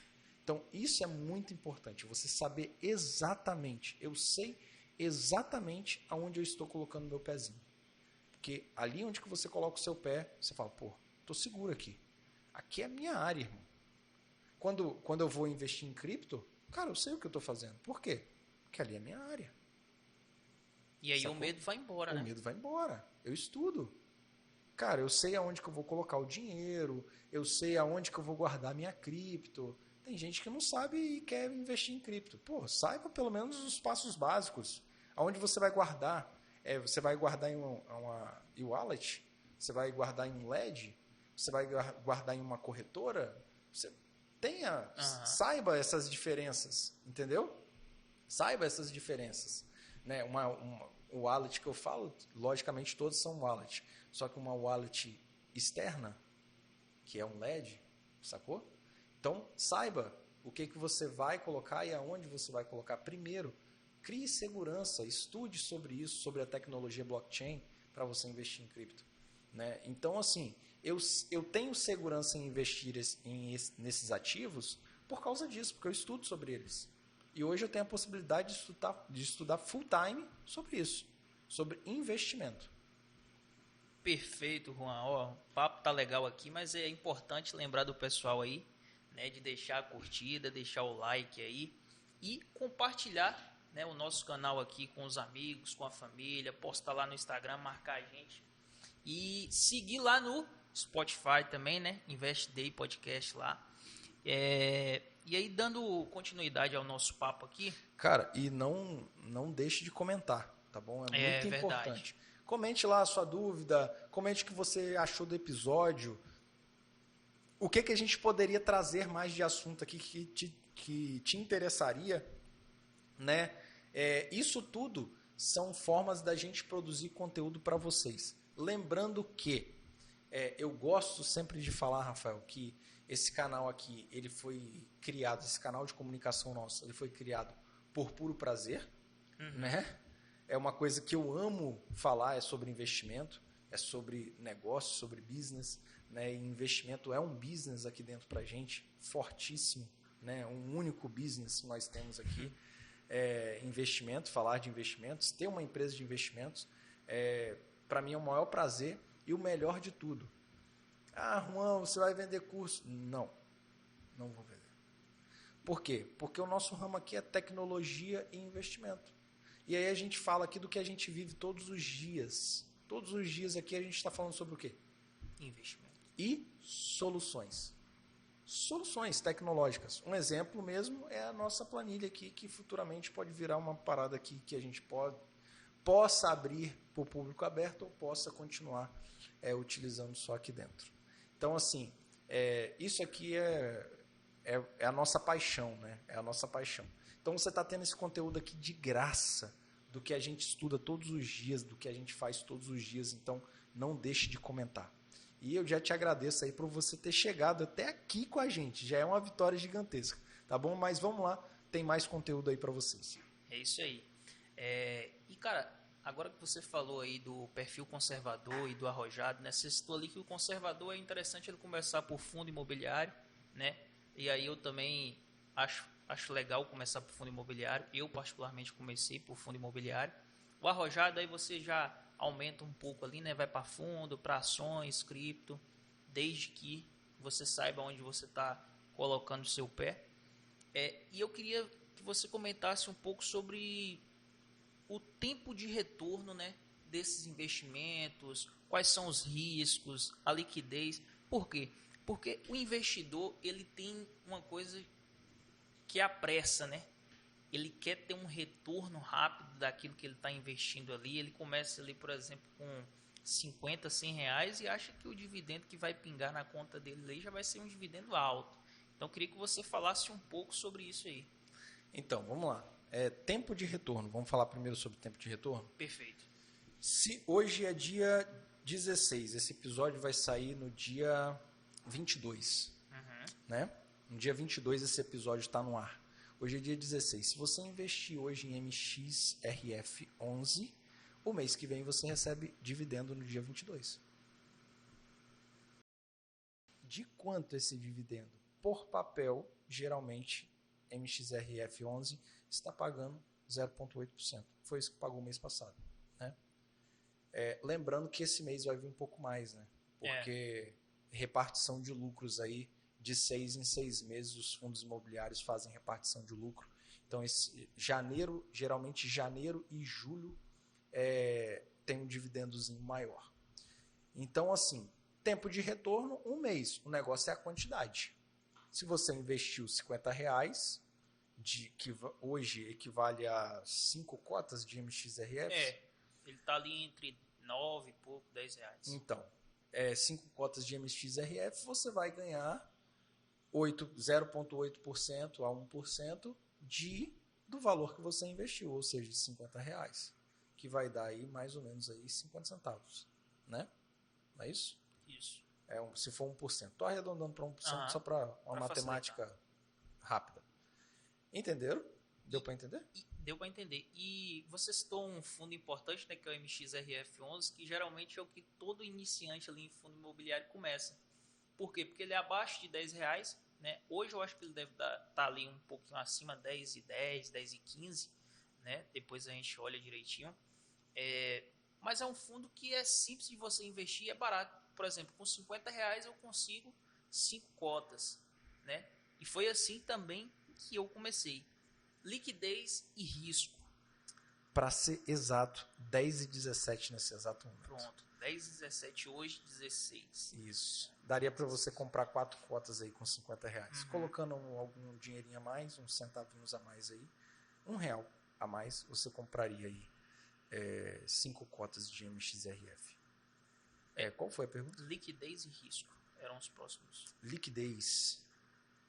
Então, isso é muito importante, você saber exatamente, eu sei exatamente aonde eu estou colocando meu pezinho. Porque ali onde que você coloca o seu pé, você fala, pô, estou seguro aqui. Aqui é a minha área, irmão. Quando eu vou investir em cripto, cara, eu sei o que eu estou fazendo. Por quê? Porque ali é a minha área. E aí o medo vai embora, né? O medo vai embora. Eu estudo. Cara, eu sei aonde que eu vou colocar o dinheiro, eu sei aonde que eu vou guardar minha cripto. Tem gente que não sabe e quer investir em cripto. Pô, saiba pelo menos os passos básicos. Aonde você vai guardar? Você vai guardar em uma e-wallet? Você vai guardar em um LED? Você vai guardar em uma corretora? Você saiba essas diferenças, entendeu? Saiba essas diferenças. Né? O wallet que eu falo, logicamente todos são wallet. Só que uma wallet externa, que é um LED, sacou? Então, saiba o que você vai colocar e aonde você vai colocar. Primeiro, crie segurança, estude sobre isso, sobre a tecnologia blockchain, para você investir em cripto. Né? Então, assim, eu tenho segurança em investir nesses ativos por causa disso, porque eu estudo sobre eles. E hoje eu tenho a possibilidade de estudar full time sobre isso, sobre investimento. Perfeito, Juan. Ó, o papo tá legal aqui, mas é importante lembrar do pessoal aí, né, de deixar a curtida, deixar o like aí e compartilhar, né, o nosso canal aqui com os amigos, com a família, postar lá no Instagram, marcar a gente e seguir lá no Spotify também, né, Invest Day Podcast lá. E aí, dando continuidade ao nosso papo aqui... Cara, e não deixe de comentar, tá bom? É muito importante. Verdade. Comente lá a sua dúvida, comente o que você achou do episódio. O que a gente poderia trazer mais de assunto aqui que te interessaria, né? Isso tudo são formas da gente produzir conteúdo para vocês. Lembrando que eu gosto sempre de falar, Rafael, que esse canal aqui, ele foi criado, esse canal de comunicação nosso, ele foi criado por puro prazer, né? É uma coisa que eu amo falar, é sobre investimento, é sobre negócio, sobre business, né? E investimento é um business aqui dentro pra gente, fortíssimo, né? Um único business que nós temos aqui, investimento, falar de investimentos, ter uma empresa de investimentos, para mim é o maior prazer e o melhor de tudo. Ah, Juan, você vai vender curso? Não vou vender. Por quê? Porque o nosso ramo aqui é tecnologia e investimento. E aí a gente fala aqui do que a gente vive todos os dias. Todos os dias aqui a gente está falando sobre o quê? Investimento. E soluções. Soluções tecnológicas. Um exemplo mesmo é a nossa planilha aqui, que futuramente pode virar uma parada aqui que a gente possa abrir para o público aberto ou possa continuar utilizando só aqui dentro. Então, assim, isso aqui é a nossa paixão, né? É a nossa paixão. Então, você está tendo esse conteúdo aqui de graça, do que a gente estuda todos os dias, do que a gente faz todos os dias. Então, não deixe de comentar. E eu já te agradeço aí por você ter chegado até aqui com a gente. Já é uma vitória gigantesca, tá bom? Mas vamos lá, tem mais conteúdo aí para vocês. É isso aí. E, cara, agora que você falou aí do perfil conservador e do arrojado, né? Você citou ali que o conservador é interessante ele começar por fundo imobiliário, né? E aí eu também acho legal começar por fundo imobiliário. Eu, particularmente, comecei por fundo imobiliário. O arrojado, aí você já aumenta um pouco ali, né? Vai para fundo, para ações, cripto, desde que você saiba onde você está colocando o seu pé. E eu queria que você comentasse um pouco sobre o tempo de retorno, né, desses investimentos, quais são os riscos, a liquidez. Por quê? Porque o investidor, ele tem uma coisa que é a pressa, né? Ele quer ter um retorno rápido daquilo que ele está investindo ali. Ele começa ali, por exemplo, com 50, 100 reais e acha que o dividendo que vai pingar na conta dele ali já vai ser um dividendo alto. Então, eu queria que você falasse um pouco sobre isso aí. Então, vamos lá. Tempo de retorno. Vamos falar primeiro sobre tempo de retorno? Perfeito. Se hoje é dia 16, esse episódio vai sair no dia 22. Né? No dia 22 esse episódio está no ar. Hoje é dia 16. Se você investir hoje em MXRF11, o mês que vem você recebe dividendo no dia 22. De quanto esse dividendo? Por papel, geralmente, MXRF11 está pagando 0,8%. Foi isso que pagou o mês passado. Né? Lembrando que esse mês vai vir um pouco mais, né? Porque repartição de lucros aí, de 6 em 6 meses, os fundos imobiliários fazem repartição de lucro. Então, geralmente janeiro e julho tem um dividendozinho maior. Então, assim, tempo de retorno, um mês. O negócio é a quantidade. Se você investiu R$50, que hoje equivale a 5 cotas de MXRF. Ele está ali entre 9 e pouco, R$10. Então, 5 cotas de MXRF, você vai ganhar 0,8% a 1% do valor que você investiu, ou seja, de R$50, que vai dar aí mais ou menos aí 50 centavos, né? Não é isso? Isso. Se for 1%. Estou arredondando para 1% só para uma matemática rápida. Entenderam? Deu para entender? Deu para entender. E você citou um fundo importante, né, que é o MXRF11, que geralmente é o que todo iniciante ali em fundo imobiliário começa. Por quê? Porque ele é abaixo de R$10, né? Hoje eu acho que ele deve estar ali um pouquinho acima, 10,10, 10,15, né? Depois a gente olha direitinho. Mas é um fundo que é simples de você investir e é barato. Por exemplo, com R$50 eu consigo 5 cotas, né? E foi assim também que eu comecei. Liquidez e risco. Para ser exato, 10,17 nesse exato momento. Pronto, 10,17 hoje, 16. Isso. Daria para você comprar 4 cotas aí com R$50. Colocando algum dinheirinho a mais, uns centavinhos a mais aí, R$1 a mais, você compraria aí 5 cotas de MXRF. Qual foi a pergunta? Liquidez e risco eram os próximos. Liquidez.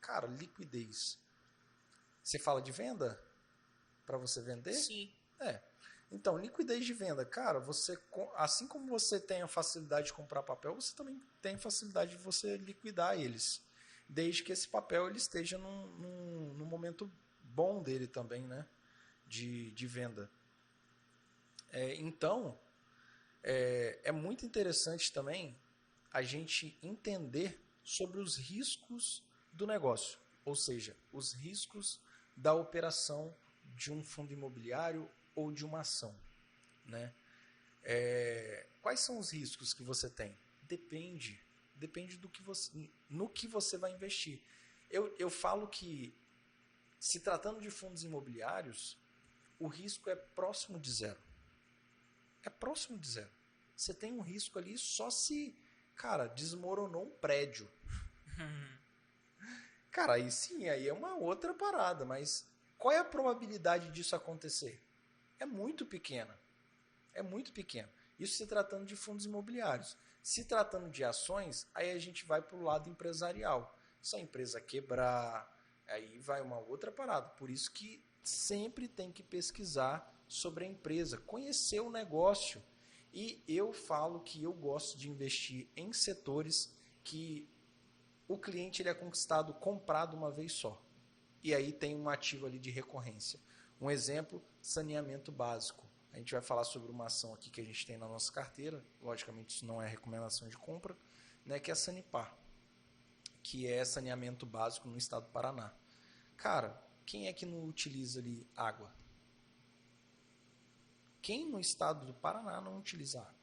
Cara, liquidez. Você fala de venda? Para você vender? Sim. Então, liquidez de venda. Cara, assim como você tem a facilidade de comprar papel, você também tem a facilidade de você liquidar eles. Desde que esse papel ele esteja num momento bom dele também, né? De venda. Então, é muito interessante também a gente entender sobre os riscos do negócio. Ou seja, os riscos da operação de um fundo imobiliário ou de uma ação, né? Quais são os riscos que você tem? Depende no que você vai investir. Eu falo que, se tratando de fundos imobiliários, o risco é próximo de zero. É próximo de zero. Você tem um risco ali só se, cara, desmoronou um prédio. Cara, aí sim, aí é uma outra parada, mas qual é a probabilidade disso acontecer? É muito pequena. É muito pequena. Isso se tratando de fundos imobiliários. Se tratando de ações, aí a gente vai para o lado empresarial. Se a empresa quebrar, aí vai uma outra parada. Por isso que sempre tem que pesquisar sobre a empresa, conhecer o negócio. E eu falo que eu gosto de investir em setores que o cliente ele é conquistado, comprado uma vez só. E aí tem um ativo ali de recorrência. Um exemplo, saneamento básico. A gente vai falar sobre uma ação aqui que a gente tem na nossa carteira. Logicamente isso não é recomendação de compra, né, que é a Sanepar, que é saneamento básico no estado do Paraná. Cara, quem é que não utiliza ali água? Quem no estado do Paraná não utiliza água?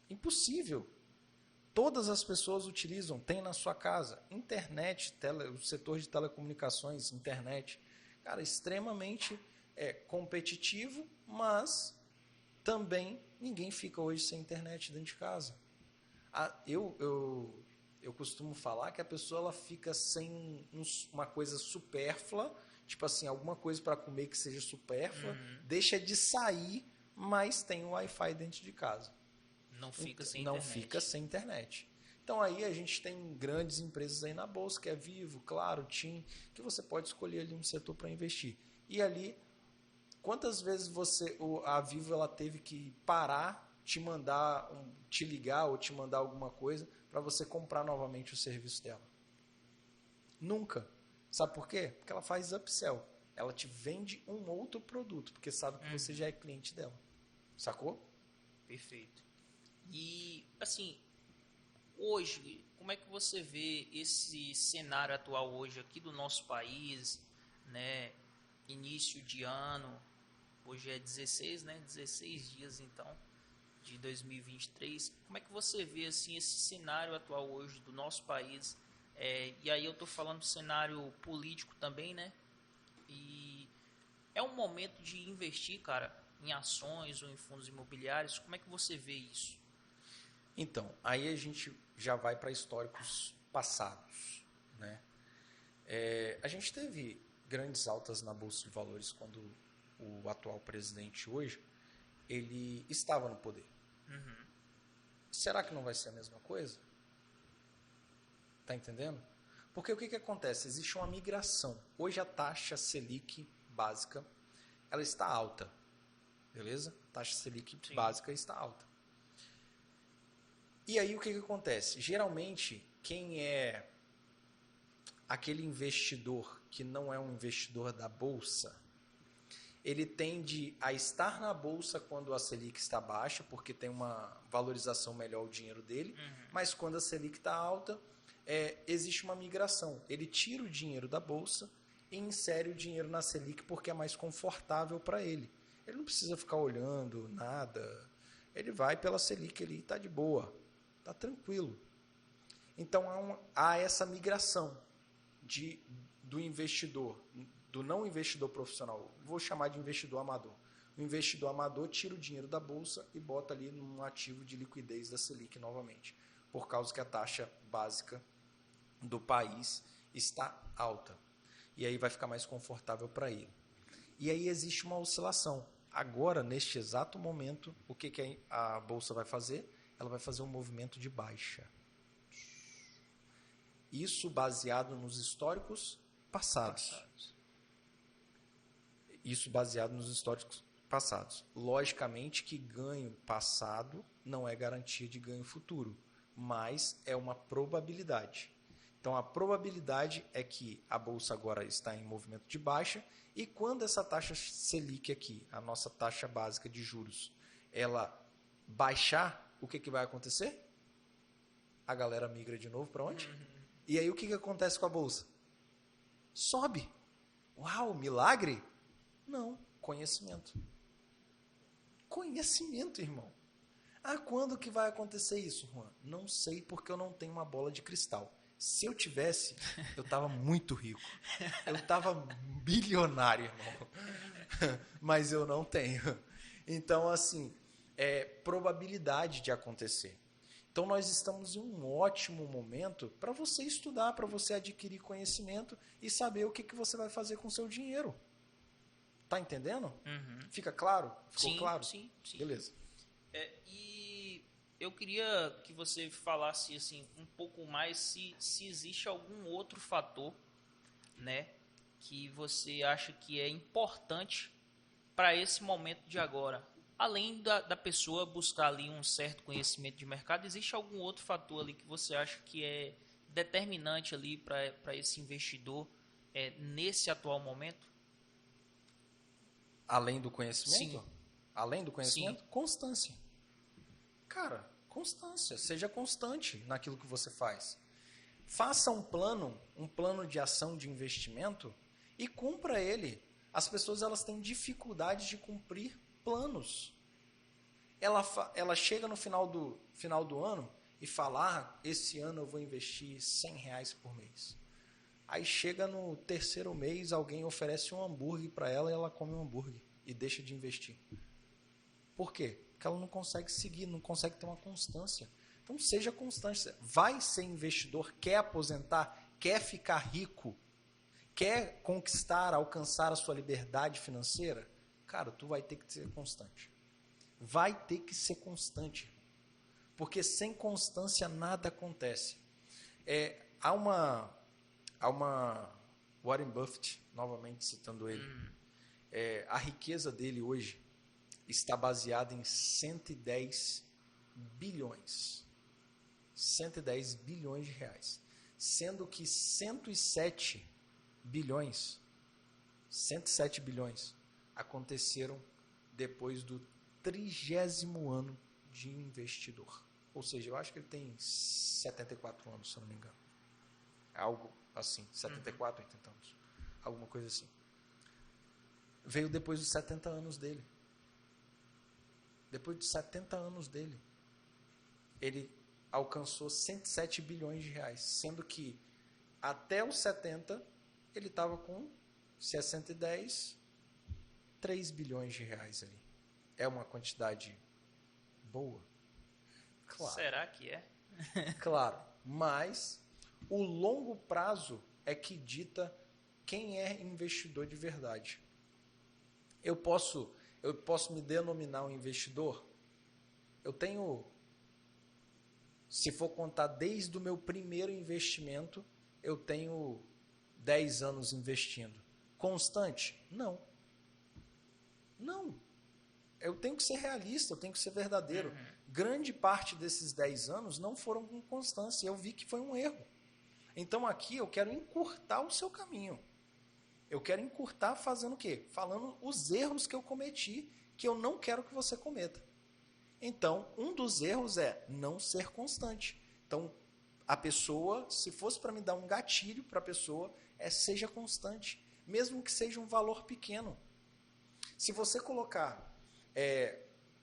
Impossível. Todas as pessoas utilizam, tem na sua casa, internet, o setor de telecomunicações, internet. Cara, extremamente competitivo, mas também ninguém fica hoje sem internet dentro de casa. Eu costumo falar que a pessoa ela fica sem uma coisa supérflua, tipo assim, alguma coisa para comer que seja supérflua, deixa de sair, mas tem o Wi-Fi dentro de casa. Não fica sem não internet. Fica sem internet. Então aí a gente tem grandes empresas aí na bolsa, que é Vivo, Claro, TIM, que você pode escolher ali um setor para investir. E ali, quantas vezes a Vivo ela teve que parar, te ligar ou te mandar alguma coisa para você comprar novamente o serviço dela? Nunca. Sabe por quê? Porque ela faz upsell. Ela te vende um outro produto, porque sabe que você já é cliente dela. Sacou? Perfeito. E, assim, hoje, como é que você vê esse cenário atual hoje aqui do nosso país, né? Início de ano, hoje é 16, né? 16 dias, então, de 2023. Como é que você vê, assim, esse cenário atual hoje do nosso país? E aí eu tô falando do cenário político também, né? E é um momento de investir, cara, em ações ou em fundos imobiliários. Como é que você vê isso? Então, aí a gente já vai para históricos passados, né? A gente teve grandes altas na Bolsa de Valores quando o atual presidente hoje, ele estava no poder. Será que não vai ser a mesma coisa? Tá entendendo? Porque o que acontece? Existe uma migração. Hoje a taxa Selic básica, ela está alta. Beleza? A taxa Selic Sim. básica está alta. E aí o que acontece? Geralmente, quem é aquele investidor que não é um investidor da bolsa, ele tende a estar na bolsa quando a Selic está baixa, porque tem uma valorização melhor o dinheiro dele, mas quando a Selic está alta, existe uma migração. Ele tira o dinheiro da bolsa e insere o dinheiro na Selic porque é mais confortável para ele. Ele não precisa ficar olhando nada, ele vai pela Selic ali e está de boa, está tranquilo. Então há essa migração do investidor, do não investidor profissional, vou chamar de investidor amador. O investidor amador tira o dinheiro da bolsa e bota ali num ativo de liquidez da Selic novamente, por causa que a taxa básica do país está alta. E aí vai ficar mais confortável para ele. E aí existe uma oscilação. Agora, neste exato momento, o que a bolsa vai fazer? Ela vai fazer um movimento de baixa. Isso baseado nos históricos passados. Isso baseado nos históricos passados. Logicamente que ganho passado não é garantia de ganho futuro, mas é uma probabilidade. Então, a probabilidade é que a bolsa agora está em movimento de baixa e quando essa taxa Selic aqui, a nossa taxa básica de juros, ela baixar, o que vai acontecer? A galera migra de novo para onde? E aí o que acontece com a bolsa? Sobe. Uau, milagre? Não, conhecimento. Conhecimento, irmão. Quando que vai acontecer isso, Juan? Não sei porque eu não tenho uma bola de cristal. Se eu tivesse, eu estava muito rico. Eu estava bilionário, irmão. Mas eu não tenho. Então, assim, é probabilidade de acontecer. Então, nós estamos em um ótimo momento para você estudar, para você adquirir conhecimento e saber o que você vai fazer com o seu dinheiro. Tá entendendo? Fica claro? Ficou claro? Sim. Beleza. E eu queria que você falasse assim, um pouco mais se existe algum outro fator, né, que você acha que é importante para esse momento de agora. Além da pessoa buscar ali um certo conhecimento de mercado, existe algum outro fator ali que você acha que é determinante ali para esse investidor nesse atual momento? Além do conhecimento? Sim. Além do conhecimento? Sim. Constância. Cara, constância. Seja constante naquilo que você faz. Faça um plano de ação de investimento e cumpra ele. As pessoas elas têm dificuldade de cumprir planos. Ela chega no final do ano e fala, esse ano eu vou investir R$100 por mês. Aí chega no terceiro mês, alguém oferece um hambúrguer para ela e ela come um hambúrguer e deixa de investir. Por quê? Porque ela não consegue seguir, não consegue ter uma constância. Então seja constante. Vai ser investidor, quer aposentar, quer ficar rico, quer conquistar, alcançar a sua liberdade financeira? Cara, tu vai ter que ser constante. Vai ter que ser constante. Porque sem constância nada acontece. Há uma Warren Buffett, novamente citando ele, a riqueza dele hoje está baseada em 110 bilhões. 110 bilhões de reais. Sendo que 107 bilhões, 107 bilhões, aconteceram depois do 30º ano de investidor. Ou seja, eu acho que ele tem 74 anos, se eu não me engano. Algo assim, 74, 80 anos. Alguma coisa assim. Veio depois dos 70 anos dele. Depois dos 70 anos dele, ele alcançou 107 bilhões de reais, sendo que até os 70 ele estava com 610, 3 bilhões de reais ali. É uma quantidade boa? Claro. Será que é? Claro, mas o longo prazo é que dita quem é investidor de verdade. Eu posso me denominar um investidor? Eu tenho, se for contar desde o meu primeiro investimento, eu tenho 10 anos investindo. Constante? Não. Não. Eu tenho que ser realista, eu tenho que ser verdadeiro. Grande parte desses 10 anos não foram com constância. Eu vi que foi um erro. Então aqui eu quero encurtar o seu caminho. Eu quero encurtar fazendo o quê? Falando os erros que eu cometi, que eu não quero que você cometa. Então, um dos erros é não ser constante. Então, a pessoa, se fosse para me dar um gatilho para a pessoa, seja constante, mesmo que seja um valor pequeno. Se você colocar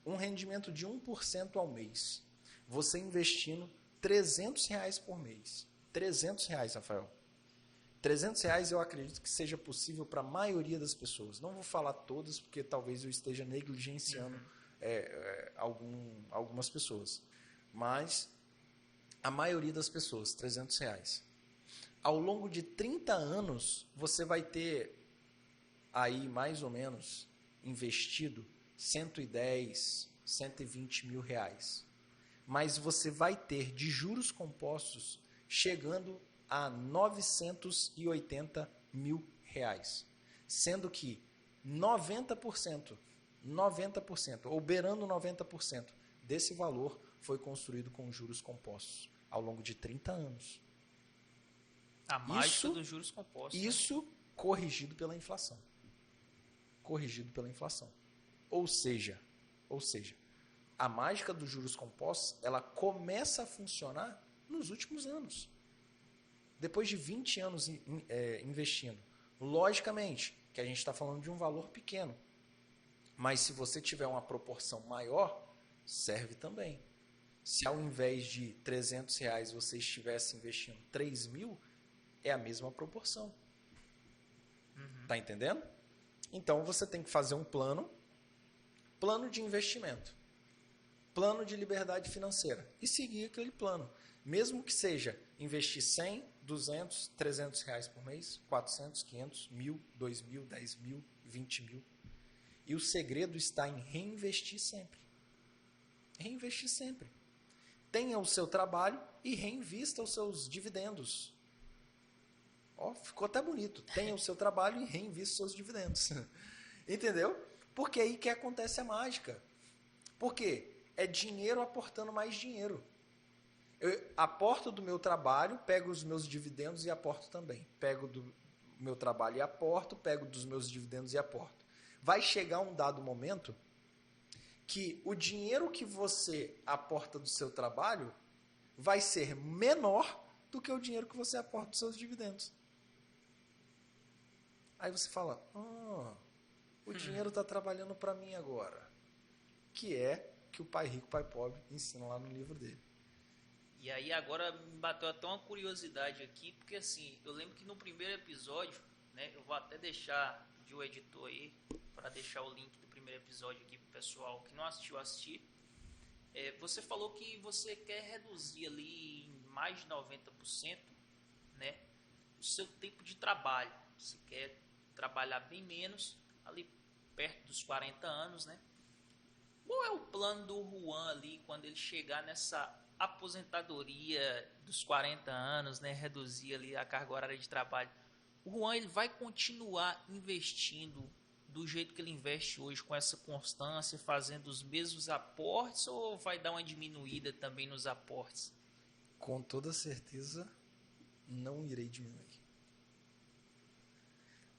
um rendimento de 1% ao mês, você investindo R$300 por mês. R$300, Rafael. R$300 eu acredito que seja possível para a maioria das pessoas. Não vou falar todas, porque talvez eu esteja negligenciando algumas pessoas. Mas a maioria das pessoas, R$300. Ao longo de 30 anos, você vai ter aí mais ou menos investido 110, 120 mil reais. Mas você vai ter de juros compostos chegando a 980 mil reais. Sendo que 90%, ou beirando 90% desse valor foi construído com juros compostos ao longo de 30 anos. A mágica dos juros compostos. Isso corrigido pela inflação. Corrigido pela inflação. Ou seja, a mágica dos juros compostos, ela começa a funcionar nos últimos anos. Depois de 20 anos investindo. Logicamente, que a gente está falando de um valor pequeno. Mas se você tiver uma proporção maior, serve também. Se ao invés de R$300 você estivesse investindo 3 mil, é a mesma proporção. Tá entendendo? Então você tem que fazer um plano de investimento, plano de liberdade financeira e seguir aquele plano. Mesmo que seja investir 100, 200, R$300 por mês, 400, 500, 1.000, 2.000, 10.000, 20 mil. E o segredo está em reinvestir sempre. Reinvestir sempre. Tenha o seu trabalho e reinvista os seus dividendos. Ficou até bonito. Tenha o seu trabalho e reinvista os seus dividendos. Entendeu? Porque aí que acontece a mágica. Por quê? É dinheiro aportando mais dinheiro. Eu aporto do meu trabalho, pego os meus dividendos e aporto também. Pego do meu trabalho e aporto, pego dos meus dividendos e aporto. Vai chegar um dado momento que o dinheiro que você aporta do seu trabalho vai ser menor do que o dinheiro que você aporta dos seus dividendos. Aí você fala, o dinheiro está trabalhando para mim agora. Que é que o Pai Rico, Pai Pobre ensina lá no livro dele. E aí agora me bateu até uma curiosidade aqui, porque assim, eu lembro que no primeiro episódio, né, eu vou até deixar de o editor aí, para deixar o link do primeiro episódio aqui pro pessoal que não assistiu, assistir. Você falou que você quer reduzir ali em mais de 90%, né, o seu tempo de trabalho. Você quer trabalhar bem menos, ali perto dos 40 anos, né? Qual é o plano do Juan ali quando ele chegar nessa aposentadoria dos 40 anos, né? Reduzir ali a carga horária de trabalho. O Juan, ele vai continuar investindo do jeito que ele investe hoje, com essa constância, fazendo os mesmos aportes, ou vai dar uma diminuída também nos aportes? Com toda certeza, não irei diminuir.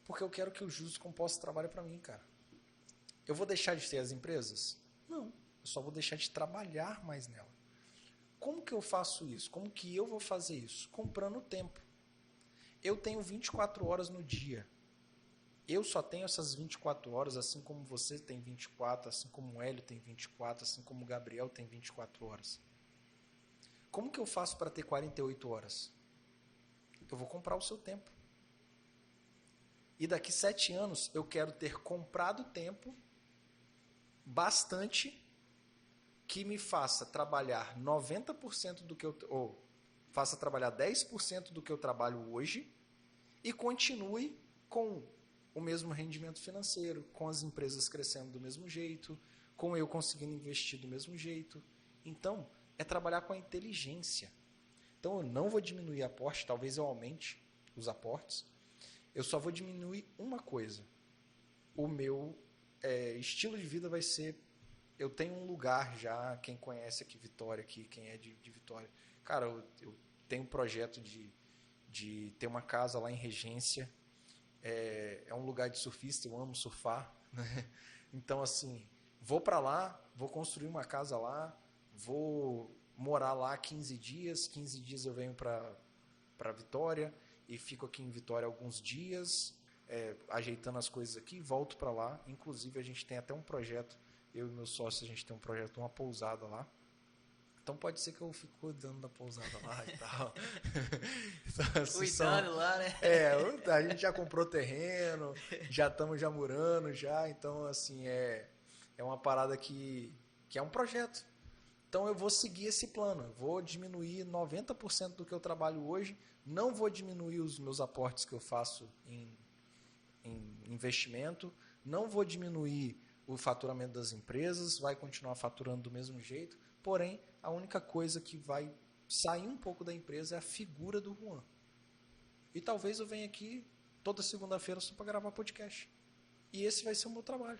Porque eu quero que o juros compostos trabalhe para mim, cara. Eu vou deixar de ter as empresas? Não. Eu só vou deixar de trabalhar mais nela. Como que eu faço isso? Como que eu vou fazer isso? Comprando tempo. Eu tenho 24 horas no dia. Eu só tenho essas 24 horas, assim como você tem 24, assim como o Hélio tem 24, assim como o Gabriel tem 24 horas. Como que eu faço para ter 48 horas? Eu vou comprar o seu tempo. E daqui 7 anos eu quero ter comprado tempo bastante que me faça trabalhar 90% do que eu... ou faça trabalhar 10% do que eu trabalho hoje e continue com o mesmo rendimento financeiro, com as empresas crescendo do mesmo jeito, com eu conseguindo investir do mesmo jeito. Então, é trabalhar com a inteligência. Então, eu não vou diminuir aporte, talvez eu aumente os aportes. Eu só vou diminuir uma coisa. O meu estilo de vida vai ser... Eu tenho um lugar já, quem conhece aqui Vitória, aqui, quem é de Vitória. Cara, eu tenho um projeto de ter uma casa lá em Regência. É um lugar de surfista, eu amo surfar. Né? Então, assim, vou para lá, vou construir uma casa lá, vou morar lá 15 dias. 15 dias eu venho para Vitória e fico aqui em Vitória alguns dias, ajeitando as coisas aqui, volto para lá. Inclusive, a gente tem até um projeto, eu e meu sócio, a gente tem um projeto, uma pousada lá. Então pode ser que eu fique cuidando da pousada lá e tal. Então, assim, cuidando lá, né? A gente já comprou terreno, já estamos já morando já. Então, assim, é uma parada que é um projeto. Então eu vou seguir esse plano. Eu vou diminuir 90% do que eu trabalho hoje. Não vou diminuir os meus aportes que eu faço em investimento. Não vou diminuir o faturamento das empresas. Vai continuar faturando do mesmo jeito. Porém, a única coisa que vai sair um pouco da empresa é a figura do Juan. E talvez eu venha aqui toda segunda-feira só para gravar podcast. E esse vai ser o meu trabalho.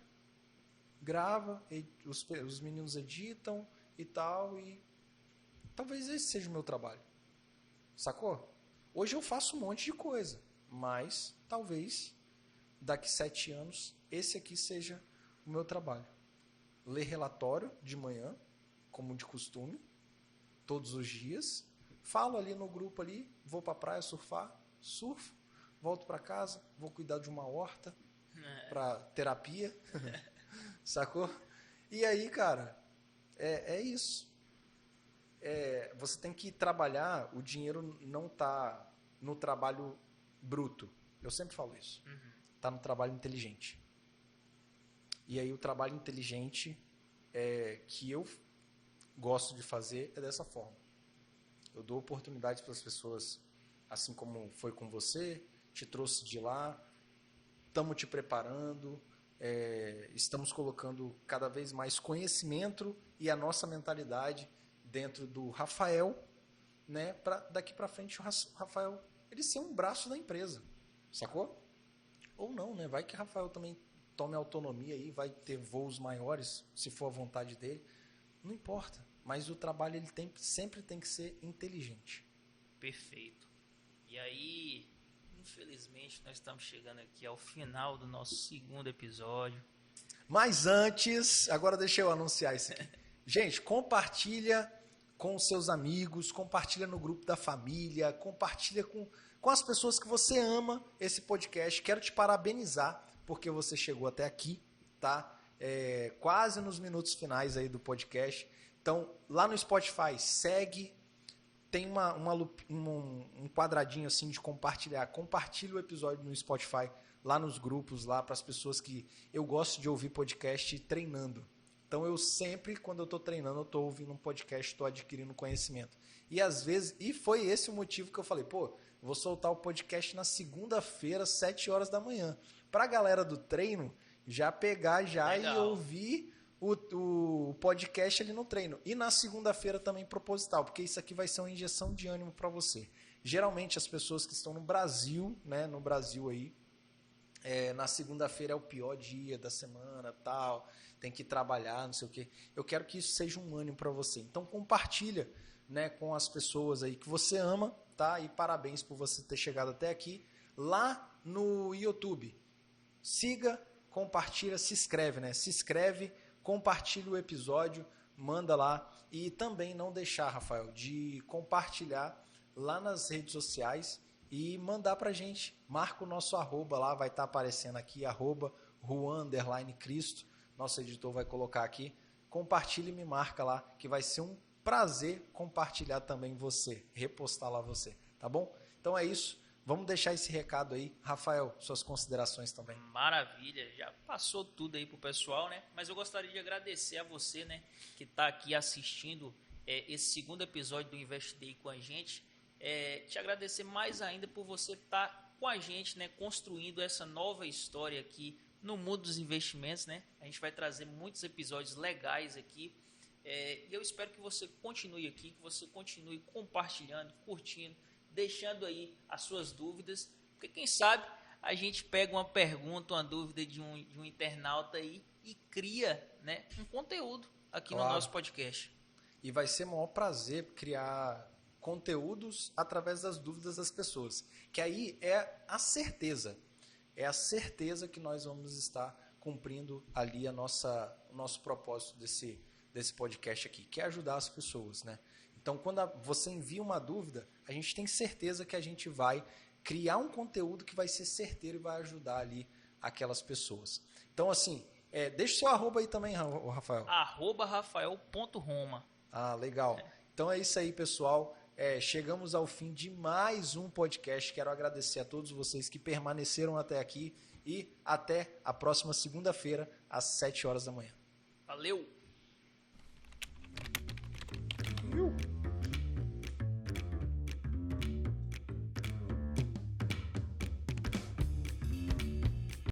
Grava, os meninos editam e tal, e talvez esse seja o meu trabalho. Sacou? Hoje eu faço um monte de coisa, mas talvez daqui 7 anos esse aqui seja o meu trabalho. Ler relatório de manhã, como de costume, todos os dias. Falo ali no grupo ali, vou pra praia surfar, surfo, volto pra casa, vou cuidar de uma horta pra terapia, sacou? E aí, cara, é isso. Você tem que trabalhar, o dinheiro não tá no trabalho bruto. Eu sempre falo isso. Tá no trabalho inteligente. E aí o trabalho inteligente que eu gosto de fazer é dessa forma. Eu dou oportunidades para as pessoas, assim como foi com você, te trouxe de lá, estamos te preparando, estamos colocando cada vez mais conhecimento e a nossa mentalidade dentro do Rafael, né, para daqui para frente o Rafael ele ser um braço da empresa, sacou? Ou não, né? Vai que o Rafael também tome autonomia aí, vai ter voos maiores, se for a vontade dele. Não importa, mas o trabalho ele sempre tem que ser inteligente. Perfeito. E aí, infelizmente, nós estamos chegando aqui ao final do nosso segundo episódio. Mas antes, agora deixa eu anunciar isso aqui. Gente, compartilha com os seus amigos, compartilha no grupo da família, compartilha com as pessoas que você ama esse podcast. Quero te parabenizar porque você chegou até aqui, tá? Quase nos minutos finais aí do podcast. Então, lá no Spotify, segue, tem um quadradinho assim de compartilhar. Compartilha o episódio no Spotify, lá nos grupos, lá para as pessoas que... Eu gosto de ouvir podcast treinando. Então, eu sempre, quando eu estou treinando, eu estou ouvindo um podcast, estou adquirindo conhecimento. E às vezes... E foi esse o motivo que eu falei, vou soltar o podcast na segunda-feira, 7 horas da manhã. Para a galera do treino... já pegar Legal. E ouvir o podcast ali no treino. E na segunda-feira também proposital, porque isso aqui vai ser uma injeção de ânimo para você. Geralmente as pessoas que estão no Brasil, né, no Brasil aí, na segunda-feira é o pior dia da semana, tal, tem que trabalhar, não sei o quê. Eu quero que isso seja um ânimo para você. Então compartilha, né, com as pessoas aí que você ama, tá? E parabéns por você ter chegado até aqui. lá no YouTube. Siga, compartilha, se inscreve, né? Se inscreve, compartilha o episódio, manda lá. E também não deixar, Rafael, de compartilhar lá nas redes sociais e mandar pra gente. Marca o nosso arroba lá, vai estar aparecendo aqui, @Juan_Cristo. Nosso editor vai colocar aqui. Compartilha e me marca lá, que vai ser um prazer compartilhar também você, repostar lá você, tá bom? Então é isso, vamos deixar esse recado aí. Rafael, suas considerações também. Maravilha, já passou tudo aí pro pessoal, né? Mas eu gostaria de agradecer a você, né, que está aqui assistindo esse segundo episódio do Invest Day com a gente. Te agradecer mais ainda por você estar com a gente, né, construindo essa nova história aqui no mundo dos investimentos, né? A gente vai trazer muitos episódios legais aqui. E eu espero que você continue aqui, que você continue compartilhando, curtindo, deixando aí as suas dúvidas, porque quem sabe a gente pega uma pergunta, uma dúvida de um internauta aí e cria, né, um conteúdo aqui no nosso podcast. E vai ser o maior prazer criar conteúdos através das dúvidas das pessoas, que aí é a certeza que nós vamos estar cumprindo ali o nosso propósito desse podcast aqui, que é ajudar as pessoas, né? Então, quando você envia uma dúvida, a gente tem certeza que a gente vai criar um conteúdo que vai ser certeiro e vai ajudar ali aquelas pessoas. Então, assim, deixa o seu arroba aí também, Rafael. @rafael.roma. Ah, legal. Então é isso aí, pessoal. Chegamos ao fim de mais um podcast. Quero agradecer a todos vocês que permaneceram até aqui e até a próxima segunda-feira, às 7 horas da manhã. Valeu!